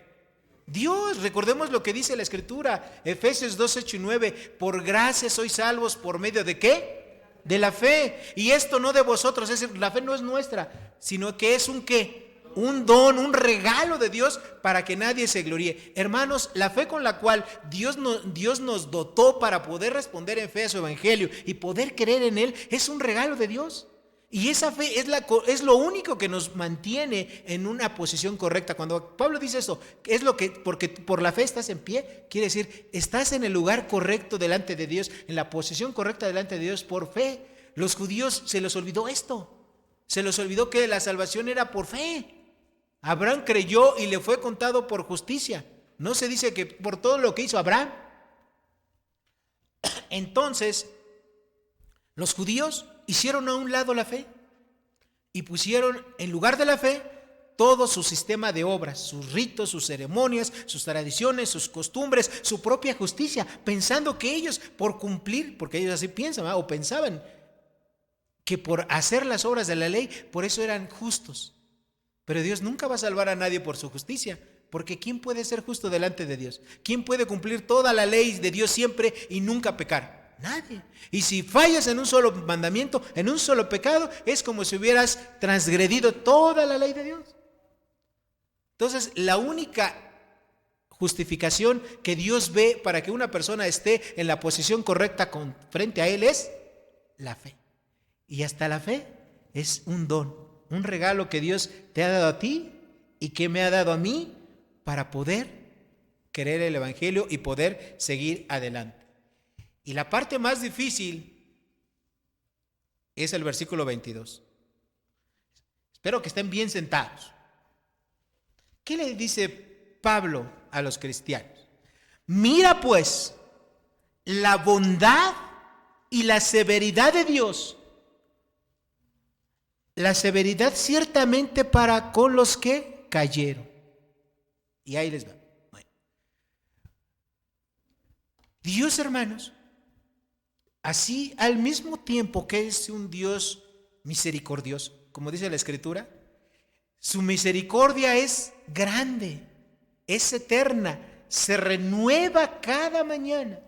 Dios. Recordemos lo que dice la Escritura, Efesios 2, 8 y 9, por gracia sois salvos por medio de ¿qué? De la fe. Y esto no de vosotros, es decir, la fe no es nuestra, sino que es un ¿qué? Un don, un regalo de Dios para que nadie se gloríe. Hermanos, la fe con la cual Dios nos dotó para poder responder en fe a su evangelio y poder creer en él es un regalo de Dios. Y esa fe es lo único que nos mantiene en una posición correcta. Cuando Pablo dice esto, es lo que, porque por la fe estás en pie, quiere decir, estás en el lugar correcto delante de Dios, en la posición correcta delante de Dios por fe. Los judíos se les olvidó esto. Se les olvidó que la salvación era por fe. Abraham creyó y le fue contado por justicia. No se dice que por todo lo que hizo Abraham. Entonces, Los judíos hicieron a un lado la fe y pusieron en lugar de la fe todo su sistema de obras, sus ritos, sus ceremonias, sus tradiciones, sus costumbres, su propia justicia, pensando que ellos por cumplir, porque ellos así piensan, ¿verdad? O pensaban que por hacer las obras de la ley, por eso eran justos. Pero Dios nunca va a salvar a nadie por su justicia, porque ¿quién puede ser justo delante de Dios? ¿Quién puede cumplir toda la ley de Dios siempre y nunca pecar? Nadie. Y si fallas en un solo mandamiento, en un solo pecado, es como si hubieras transgredido toda la ley de Dios. Entonces, la única justificación que Dios ve para que una persona esté en la posición correcta frente a Él es la fe. Y hasta la fe es un don, un regalo que Dios te ha dado a ti y que me ha dado a mí para poder creer el Evangelio y poder seguir adelante. Y la parte más difícil es el versículo 22. Espero que estén bien sentados. ¿Qué le dice Pablo a los cristianos? Mira pues la bondad y la severidad de Dios. La severidad ciertamente para con los que cayeron. Y ahí les va. Bueno. Dios, hermanos, así al mismo tiempo que es un Dios misericordioso, como dice la Escritura, su misericordia es grande, es eterna, se renueva cada mañana.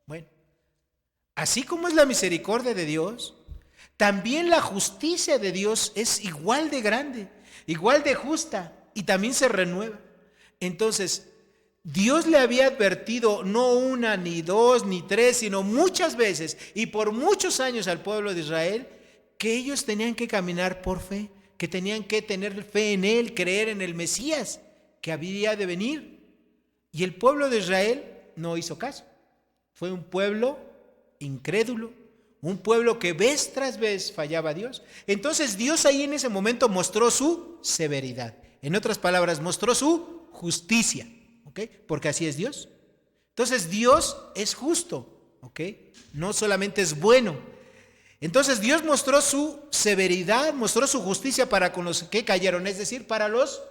Bueno, así como es la misericordia de Dios, también la justicia de Dios es igual de grande, igual de justa y también se renueva. Entonces, Dios le había advertido no una, ni dos, ni tres, sino muchas veces y por muchos años al pueblo de Israel que ellos tenían que caminar por fe, que tenían que tener fe en Él, creer en el Mesías que había de venir. Y el pueblo de Israel no hizo caso. Fue un pueblo incrédulo, un pueblo que vez tras vez fallaba a Dios. Entonces Dios ahí en ese momento mostró su severidad. En otras palabras, mostró su justicia, ¿ok? Porque así es Dios. Entonces Dios es justo, ¿ok? No solamente es bueno. Entonces Dios mostró su severidad, mostró su justicia para con los que cayeron, es decir, para los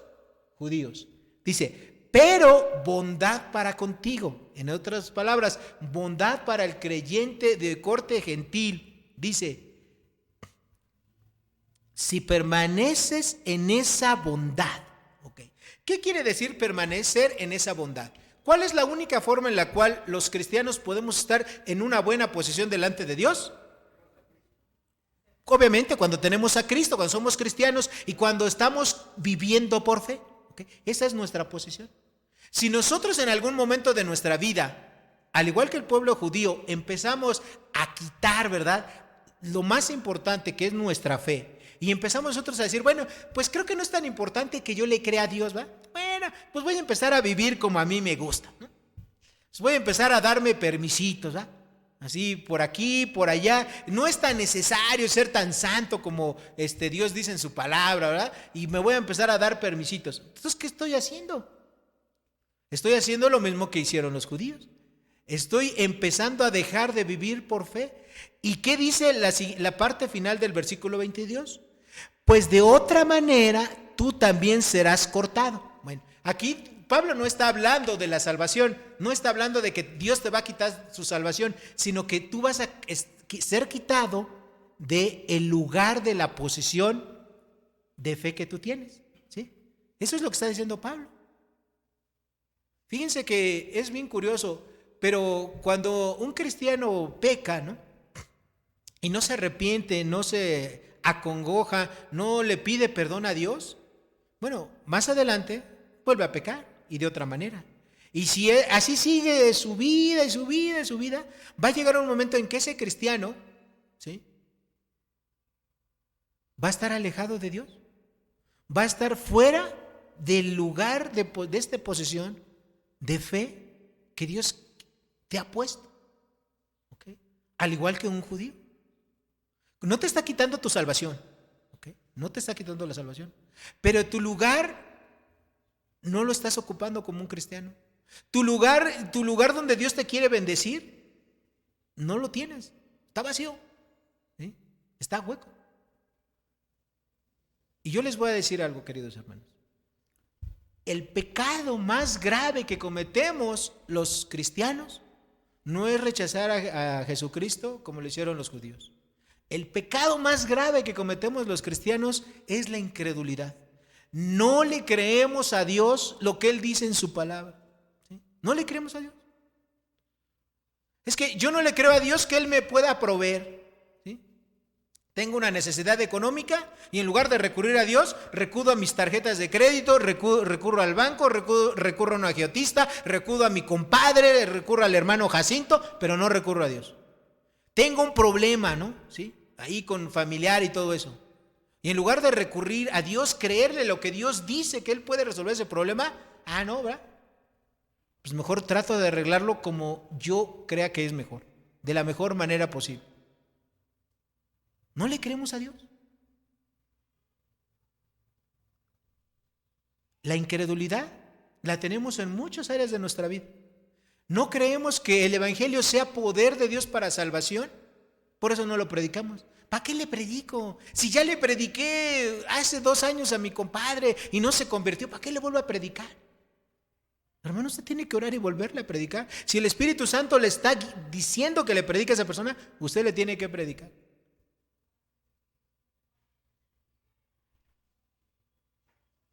judíos. Dice, pero bondad para contigo. En otras palabras, bondad para el creyente de corte gentil. Dice, si permaneces en esa bondad. ¿Okay? ¿Qué quiere decir permanecer en esa bondad? ¿Cuál es la única forma en la cual los cristianos podemos estar en una buena posición delante de Dios? Obviamente cuando tenemos a Cristo, cuando somos cristianos y cuando estamos viviendo por fe. ¿Okay? Esa es nuestra posición. Si nosotros en algún momento de nuestra vida, al igual que el pueblo judío, empezamos a quitar, ¿verdad?, lo más importante que es nuestra fe, y empezamos nosotros a decir, bueno, pues creo que no es tan importante que yo le crea a Dios, ¿va? Bueno, pues voy a empezar a vivir como a mí me gusta, ¿no? Pues voy a empezar a darme permisitos, ¿va? Así por aquí, por allá. No es tan necesario ser tan santo como Dios dice en su palabra, ¿verdad? Y me voy a empezar a dar permisitos. Entonces, ¿qué estoy haciendo? Estoy haciendo lo mismo que hicieron los judíos. Estoy empezando a dejar de vivir por fe. ¿Y qué dice la parte final del versículo 22? Pues de otra manera tú también serás cortado. Bueno, aquí Pablo no está hablando de la salvación, no está hablando de que Dios te va a quitar su salvación, sino que tú vas a ser quitado del lugar de la posición de fe que tú tienes, ¿sí? Eso es lo que está diciendo Pablo. Fíjense que es bien curioso, pero cuando un cristiano peca, ¿no?, y no se arrepiente, no se acongoja, no le pide perdón a Dios, bueno, más adelante vuelve a pecar. Y de otra manera. Y si así sigue su vida y su vida y su vida, va a llegar un momento en que ese cristiano, ¿sí?, va a estar alejado de Dios. Va a estar fuera del lugar de esta posición de fe que Dios te ha puesto. ¿Okay? Al igual que un judío. No te está quitando tu salvación. ¿Okay? No te está quitando la salvación. Pero tu lugar no lo estás ocupando como un cristiano. Tu lugar donde Dios te quiere bendecir, no lo tienes. Está vacío. Está hueco. Y yo les voy a decir algo, queridos hermanos. El pecado más grave que cometemos los cristianos no es rechazar a Jesucristo como lo hicieron los judíos. El pecado más grave que cometemos los cristianos es la incredulidad. No le creemos a Dios lo que Él dice en su palabra. ¿Sí? No le creemos a Dios. Es que yo no le creo a Dios que Él me pueda proveer. ¿Sí? Tengo una necesidad económica y en lugar de recurrir a Dios, recurro a mis tarjetas de crédito, recurro al banco, recurro a un agiotista, recurro a mi compadre, recurro al hermano Jacinto, pero no recurro a Dios. Tengo un problema, ¿no? ¿Sí? Ahí con familiar y todo eso. Y en lugar de recurrir a Dios, creerle lo que Dios dice que Él puede resolver ese problema, no, ¿verdad? Pues mejor trato de arreglarlo como yo crea que es mejor, de la mejor manera posible. ¿No le creemos a Dios? La incredulidad la tenemos en muchas áreas de nuestra vida. No creemos que el evangelio sea poder de Dios para salvación, por eso no lo predicamos. ¿Para qué le predico? Si ya le prediqué hace 2 años a mi compadre y no se convirtió, ¿para qué le vuelvo a predicar? Hermano, usted tiene que orar y volverle a predicar. Si el Espíritu Santo le está diciendo que le predique a esa persona, usted le tiene que predicar.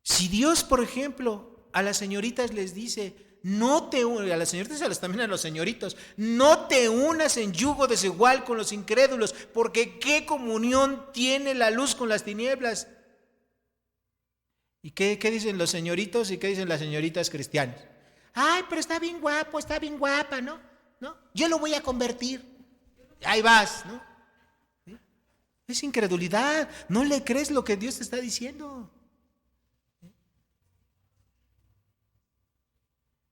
Si Dios, por ejemplo, a las señoritas les dice, a las señoritas y también a los señoritos, no te unas en yugo desigual con los incrédulos, porque ¿qué comunión tiene la luz con las tinieblas? ¿Y qué dicen los señoritos y qué dicen las señoritas cristianas? Ay, pero está bien guapo, está bien guapa, ¿no? Yo lo voy a convertir. Ahí vas, ¿no? ¿Sí? Es incredulidad, no le crees lo que Dios te está diciendo.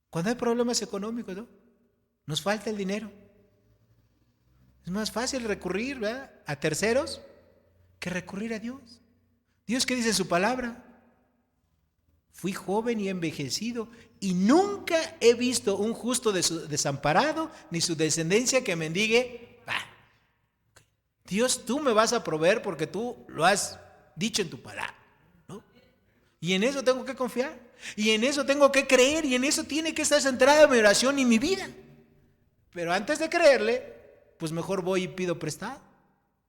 Cuando hay problemas económicos, ¿no? Nos falta el dinero. Es más fácil recurrir, ¿verdad?, a terceros que recurrir a Dios. Dios, ¿qué dice en su palabra? Fui joven y envejecido y nunca he visto un justo desamparado ni su descendencia que mendigue. Dios, tú me vas a proveer porque tú lo has dicho en tu palabra, ¿no? Y en eso tengo que confiar, y en eso tengo que creer, y en eso tiene que estar centrada mi oración y mi vida. Pero antes de creerle, pues mejor voy y pido prestado,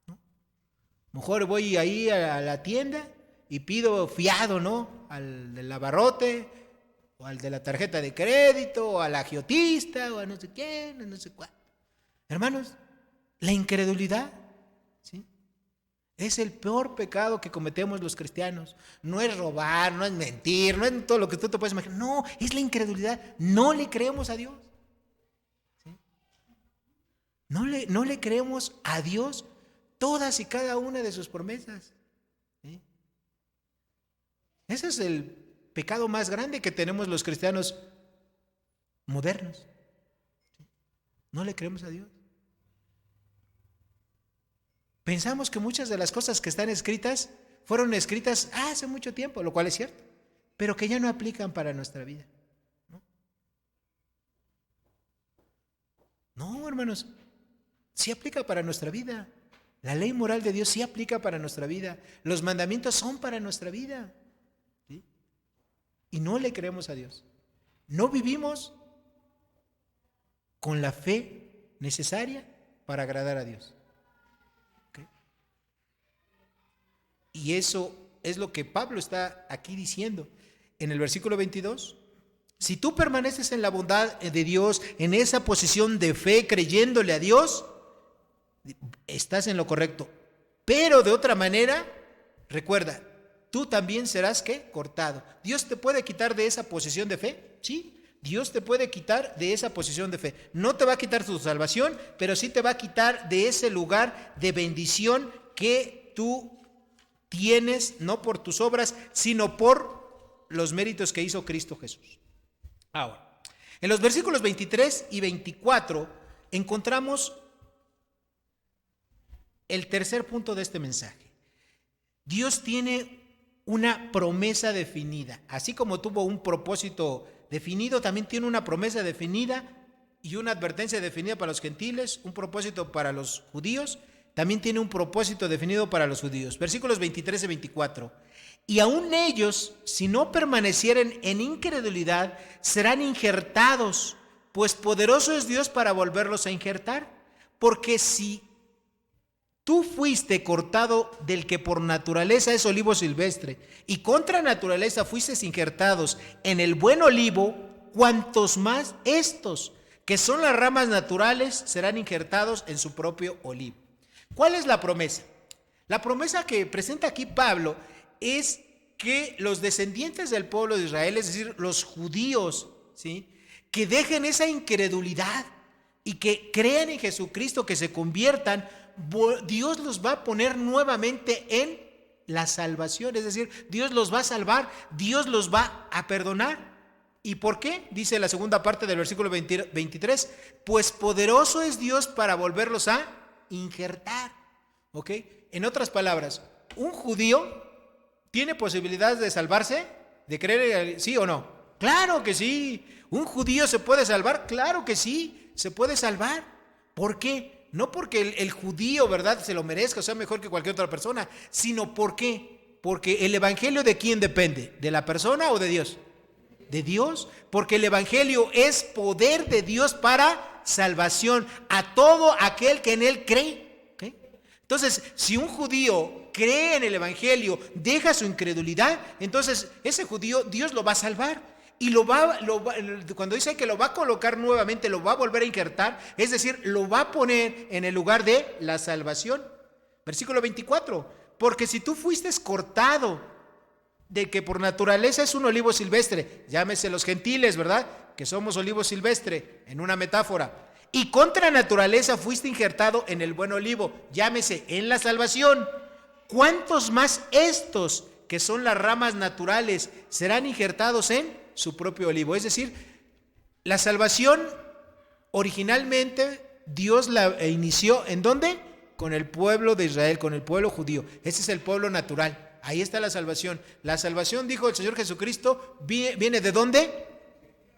¿no? Mejor voy ahí a la tienda y pido fiado, ¿no?, al del abarrote, o al de la tarjeta de crédito, o al agiotista, o a no sé quién, o no sé cuál. Hermanos, la incredulidad, ¿sí?, es el peor pecado que cometemos los cristianos. No es robar, no es mentir, no es todo lo que tú te puedes imaginar. No, es la incredulidad. No le creemos a Dios, ¿sí? No le creemos a Dios todas y cada una de sus promesas, ¿sí? Ese es el pecado más grande que tenemos los cristianos modernos. No le creemos a Dios. Pensamos que muchas de las cosas que están escritas fueron escritas hace mucho tiempo, lo cual es cierto, pero que ya no aplican para nuestra vida. No, hermanos, sí aplica para nuestra vida. La ley moral de Dios sí aplica para nuestra vida. Los mandamientos son para nuestra vida. ¿Sí? Y no le creemos a Dios. No vivimos con la fe necesaria para agradar a Dios. ¿Okay? Y eso es lo que Pablo está aquí diciendo en el versículo 22. Si tú permaneces en la bondad de Dios, en esa posición de fe, creyéndole a Dios, estás en lo correcto. Pero de otra manera, recuerda, tú también serás, ¿qué?, cortado. ¿Dios te puede quitar de esa posición de fe? Sí, Dios te puede quitar de esa posición de fe. No te va a quitar tu salvación, pero sí te va a quitar de ese lugar de bendición que tú tienes, no por tus obras, sino por los méritos que hizo Cristo Jesús. Ahora, en los versículos 23 y 24 encontramos el tercer punto de este mensaje. Dios tiene una promesa definida. Así como tuvo un propósito definido, también tiene una promesa definida y una advertencia definida para los gentiles, un propósito para los judíos también tiene un propósito definido para los judíos. Versículos 23 y 24. Y aún ellos, si no permanecieren en incredulidad, serán injertados, pues poderoso es Dios para volverlos a injertar. Porque si tú fuiste cortado del que por naturaleza es olivo silvestre, y contra naturaleza fuisteis injertados en el buen olivo, cuantos más estos, que son las ramas naturales, serán injertados en su propio olivo. ¿Cuál es la promesa? La promesa que presenta aquí Pablo es que los descendientes del pueblo de Israel, es decir, los judíos, ¿sí?, que dejen esa incredulidad y que crean en Jesucristo, que se conviertan, Dios los va a poner nuevamente en la salvación. Es decir, Dios los va a salvar, Dios los va a perdonar. ¿Y por qué? Dice la segunda parte del versículo 23, pues poderoso es Dios para volverlos a injertar. ¿Ok? En otras palabras, un judío tiene posibilidades de salvarse, de creer, ¿sí o no? Claro que sí. ¿Un judío se puede salvar? Claro que sí, se puede salvar. ¿Por qué? No porque el judío, ¿verdad?, se lo merezca o sea mejor que cualquier otra persona, sino ¿por qué? Porque el evangelio, ¿de quién depende? ¿De la persona o de Dios? De Dios, porque el evangelio es poder de Dios para salvación a todo aquel que en él cree. ¿Okay? Entonces, si un judío cree en el evangelio, deja su incredulidad, entonces ese judío Dios lo va a salvar. Y cuando dice que lo va a colocar nuevamente, lo va a volver a injertar, es decir, lo va a poner en el lugar de la salvación. Versículo 24, porque si tú fuiste cortado de que por naturaleza es un olivo silvestre, llámese los gentiles, ¿verdad?, que somos olivo silvestre, en una metáfora, y contra naturaleza fuiste injertado en el buen olivo, llámese en la salvación, ¿cuántos más estos, que son las ramas naturales, serán injertados en su propio olivo? Es decir, la salvación originalmente Dios la inició, ¿en dónde? Con el pueblo de Israel, con el pueblo judío. Ese es el pueblo natural. Ahí está la salvación. La salvación, dijo el Señor Jesucristo, viene ¿de dónde?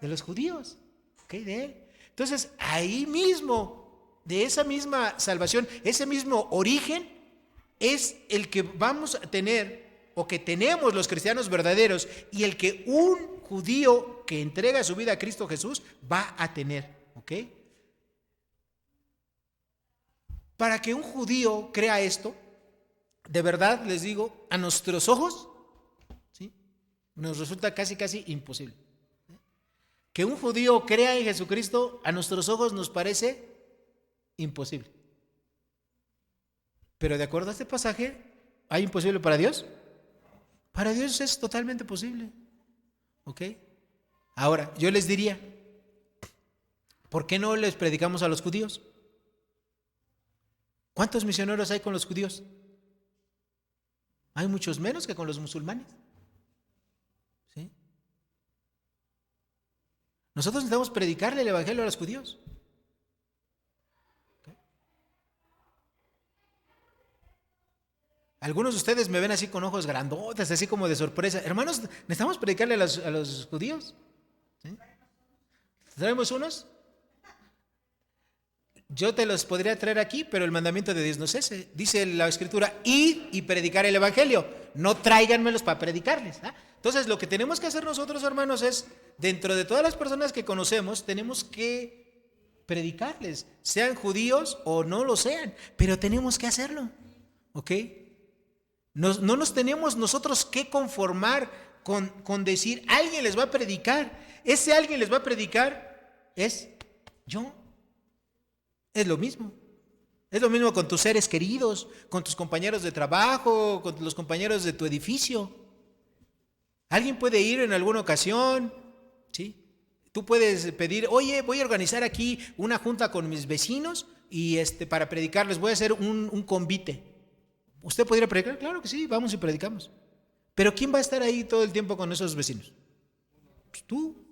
De los judíos. ¿Ok? De Él. Entonces, ahí mismo, de esa misma salvación, ese mismo origen, es el que vamos a tener, o que tenemos los cristianos verdaderos, y el que un judío que entrega su vida a Cristo Jesús va a tener. ¿Ok? Para que un judío crea esto, de verdad les digo, a nuestros ojos, ¿sí?, nos resulta casi imposible. Que un judío crea en Jesucristo, a nuestros ojos nos parece imposible. Pero de acuerdo a este pasaje, ¿hay imposible para Dios? Para Dios es totalmente posible. ¿Ok? Ahora, yo les diría, ¿por qué no les predicamos a los judíos? ¿Cuántos misioneros hay con los judíos? Hay muchos menos que con los musulmanes. ¿Sí? Nosotros necesitamos predicarle el evangelio a los judíos. ¿Okay? Algunos de ustedes me ven así con ojos grandotes, así como de sorpresa. Hermanos, necesitamos predicarle a los judíos. ¿Sí? ¿Traemos unos? Yo te los podría traer aquí, pero el mandamiento de Dios no es ese. Dice la Escritura, id y predicar el evangelio. No tráiganmelos para predicarles. ¿Ah? Entonces, lo que tenemos que hacer nosotros, hermanos, es, dentro de todas las personas que conocemos, tenemos que predicarles, sean judíos o no lo sean, pero tenemos que hacerlo. ¿Ok? No nos tenemos nosotros que conformar con decir, alguien les va a predicar. Ese alguien les va a predicar es yo. Es lo mismo. Es lo mismo con tus seres queridos, con tus compañeros de trabajo, con los compañeros de tu edificio. Alguien puede ir en alguna ocasión, ¿sí? Tú puedes pedir, oye, voy a organizar aquí una junta con mis vecinos y para predicarles, voy a hacer un convite. ¿Usted podría predicar? Claro que sí, vamos y predicamos. Pero ¿quién va a estar ahí todo el tiempo con esos vecinos? Pues tú.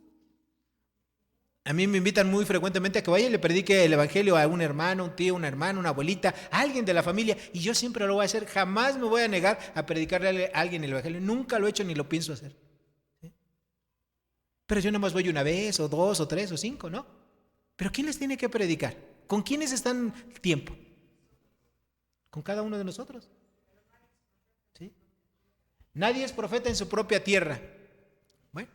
A mí me invitan muy frecuentemente a que vaya y le predique el evangelio a un hermano, un tío, una hermana, una abuelita, a alguien de la familia, y yo siempre lo voy a hacer. Jamás me voy a negar a predicarle a alguien el evangelio. Nunca lo he hecho ni lo pienso hacer. ¿Sí? Pero yo nada más voy una vez, o dos, o tres, o cinco, ¿no? Pero ¿quién les tiene que predicar? ¿Con quiénes están tiempo? con cada uno de nosotros. ¿Sí? Nadie es profeta en su propia tierra. Bueno,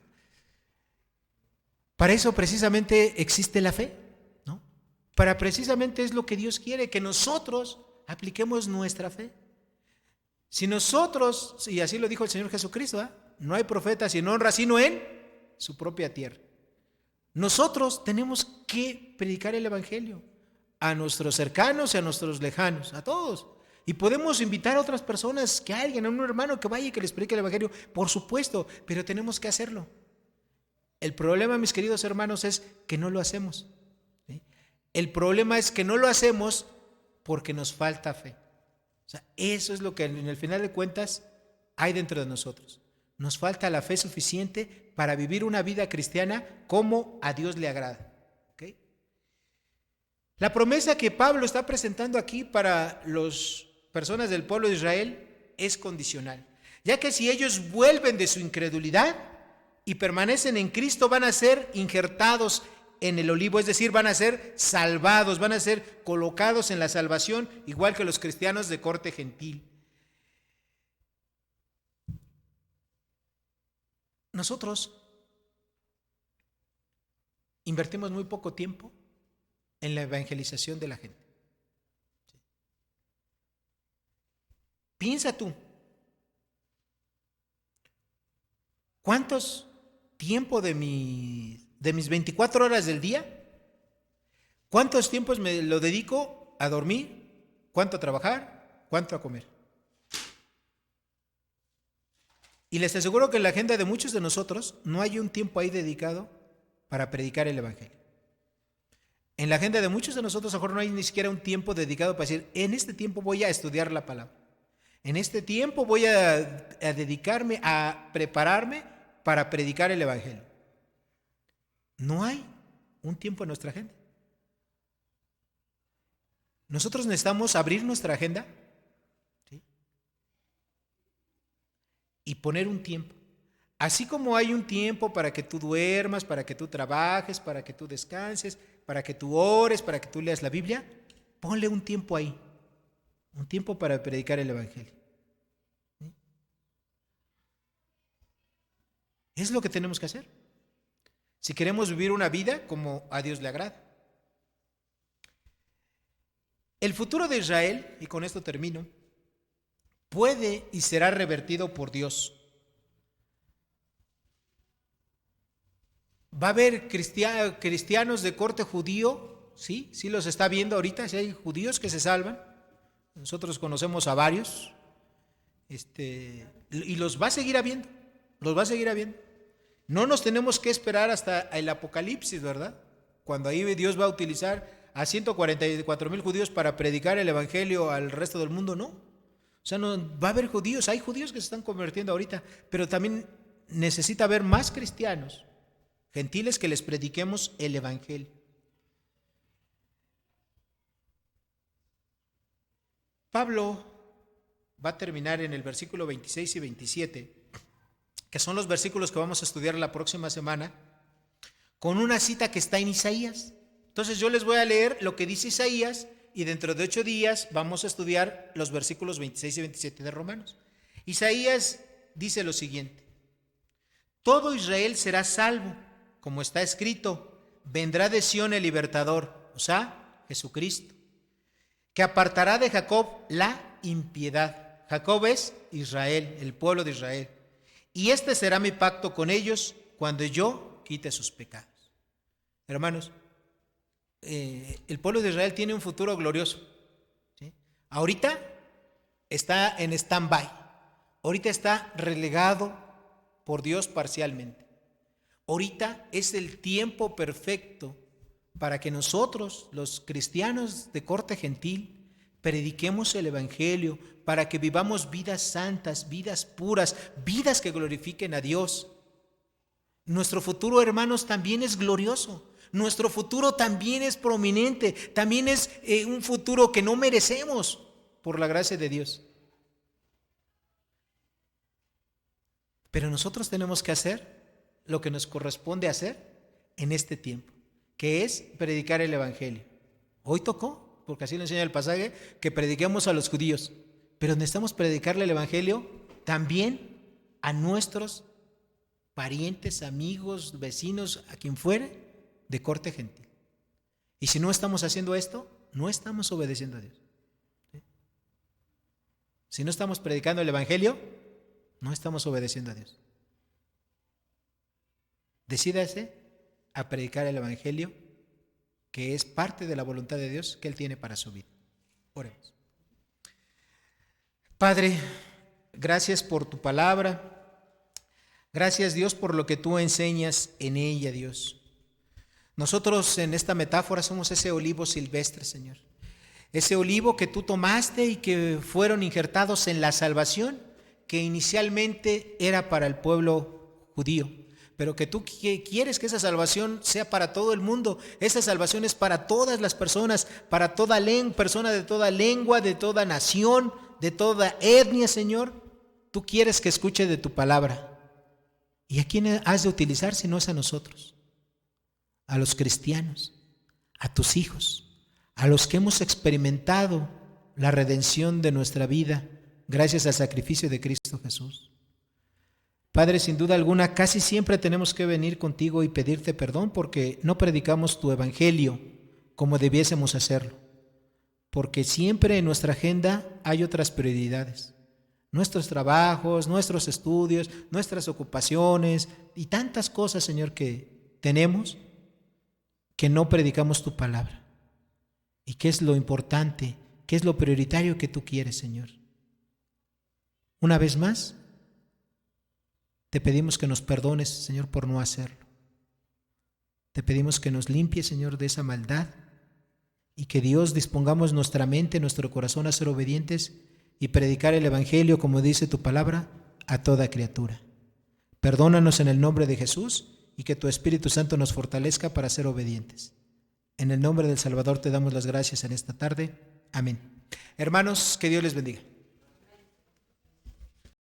para eso precisamente existe la fe, ¿no? Para precisamente es lo que Dios quiere, que nosotros apliquemos nuestra fe. Si nosotros, y así lo dijo el Señor Jesucristo, no hay profeta sin honra, sino en su propia tierra. Nosotros tenemos que predicar el evangelio a nuestros cercanos y a nuestros lejanos, a todos. Y podemos invitar a otras personas, que alguien, a un hermano que vaya y que les predique el evangelio, por supuesto, pero tenemos que hacerlo. El problema, mis queridos hermanos, es que no lo hacemos. ¿Sí? El problema es que no lo hacemos porque nos falta fe. O sea, eso es lo que en el final de cuentas hay dentro de nosotros. Nos falta la fe suficiente para vivir una vida cristiana como a Dios le agrada. ¿Okay? La promesa que Pablo está presentando aquí para las personas del pueblo de Israel es condicional, ya que si ellos vuelven de su incredulidad y permanecen en Cristo, van a ser injertados en el olivo, es decir, van a ser salvados, van a ser colocados en la salvación, igual que los cristianos de corte gentil. Nosotros invertimos muy poco tiempo en la evangelización de la gente. Piensa tú, ¿cuántos tiempo de mis 24 horas del día, cuántos tiempos me lo dedico a dormir, cuánto a trabajar, cuánto a comer? Y les aseguro que en la agenda de muchos de nosotros no hay un tiempo ahí dedicado para predicar el evangelio. En la agenda de muchos de nosotros a lo mejor no hay ni siquiera un tiempo dedicado para decir, en este tiempo voy a estudiar la palabra. En este tiempo voy a dedicarme a prepararme para predicar el evangelio. No hay un tiempo en nuestra agenda. Nosotros necesitamos abrir nuestra agenda, ¿sí?, y poner un tiempo. Así como hay un tiempo para que tú duermas, para que tú trabajes, para que tú descanses, para que tú ores, para que tú leas la Biblia, ponle un tiempo ahí. Un tiempo para predicar el evangelio. ¿Sí? Es lo que tenemos que hacer si queremos vivir una vida como a Dios le agrada. El futuro de Israel, y con esto termino, puede y será revertido por Dios. Va a haber cristianos de corte judío, sí los está viendo ahorita, si hay judíos que se salvan. Nosotros conocemos a varios, y los va a seguir habiendo, No nos tenemos que esperar hasta el Apocalipsis, ¿verdad? Cuando ahí Dios va a utilizar a 144,000 judíos para predicar el evangelio al resto del mundo, no. O sea, no, va a haber judíos, hay judíos que se están convirtiendo ahorita, pero también necesita haber más cristianos, gentiles, que les prediquemos el evangelio. Pablo va a terminar en el versículo 26 y 27, que son los versículos que vamos a estudiar la próxima semana, con una cita que está en Isaías. Entonces yo les voy a leer lo que dice Isaías y dentro de 8 días vamos a estudiar los versículos 26 y 27 de Romanos. Isaías dice lo siguiente: todo Israel será salvo, como está escrito, vendrá de Sión el libertador, o sea, Jesucristo, que apartará de Jacob la impiedad. Jacob es Israel, el pueblo de Israel. Y este será mi pacto con ellos cuando yo quite sus pecados. Hermanos, el pueblo de Israel tiene un futuro glorioso, ¿sí? Ahorita está en stand-by. Ahorita está relegado por Dios parcialmente. Ahorita es el tiempo perfecto para que nosotros, los cristianos de corte gentil, prediquemos el evangelio, para que vivamos vidas santas, vidas puras, vidas que glorifiquen a Dios. Nuestro futuro, hermanos, también es glorioso. Nuestro futuro también es prominente, también es un futuro que no merecemos por la gracia de Dios. Pero nosotros tenemos que hacer lo que nos corresponde hacer en este tiempo, que es predicar el evangelio. Hoy tocó porque así lo enseña el pasaje, que prediquemos a los judíos, pero necesitamos predicarle el evangelio también a nuestros parientes, amigos, vecinos, a quien fuere, de corte gentil. Y si no estamos haciendo esto, no estamos obedeciendo a Dios. Si no estamos predicando el evangelio, no estamos obedeciendo a Dios. Decídase a predicar el evangelio, que es parte de la voluntad de Dios que Él tiene para su vida. Oremos. Padre, gracias por tu palabra. Gracias, Dios, por lo que tú enseñas en ella, Dios. Nosotros en esta metáfora somos ese olivo silvestre, Señor. Ese olivo que tú tomaste y que fueron injertados en la salvación, que inicialmente era para el pueblo judío, pero que tú quieres que esa salvación sea para todo el mundo. Esa salvación es para todas las personas, para toda persona de toda lengua, de toda nación, de toda etnia, Señor. Tú quieres que escuche de tu palabra. ¿Y a quién has de utilizar si no es a nosotros? A los cristianos, a tus hijos, a los que hemos experimentado la redención de nuestra vida gracias al sacrificio de Cristo Jesús. Padre, sin duda alguna, casi siempre tenemos que venir contigo y pedirte perdón porque no predicamos tu evangelio como debiésemos hacerlo, porque siempre en nuestra agenda hay otras prioridades. Nuestros trabajos, nuestros estudios, nuestras ocupaciones y tantas cosas, Señor, que tenemos, que no predicamos tu palabra. ¿Y qué es lo importante? ¿Qué es lo prioritario que tú quieres, Señor? Una vez más, te pedimos que nos perdones, Señor, por no hacerlo. Te pedimos que nos limpies, Señor, de esa maldad y que Dios dispongamos nuestra mente, nuestro corazón a ser obedientes y predicar el evangelio, como dice tu palabra, a toda criatura. Perdónanos en el nombre de Jesús y que tu Espíritu Santo nos fortalezca para ser obedientes. En el nombre del Salvador te damos las gracias en esta tarde. Amén. Hermanos, que Dios les bendiga.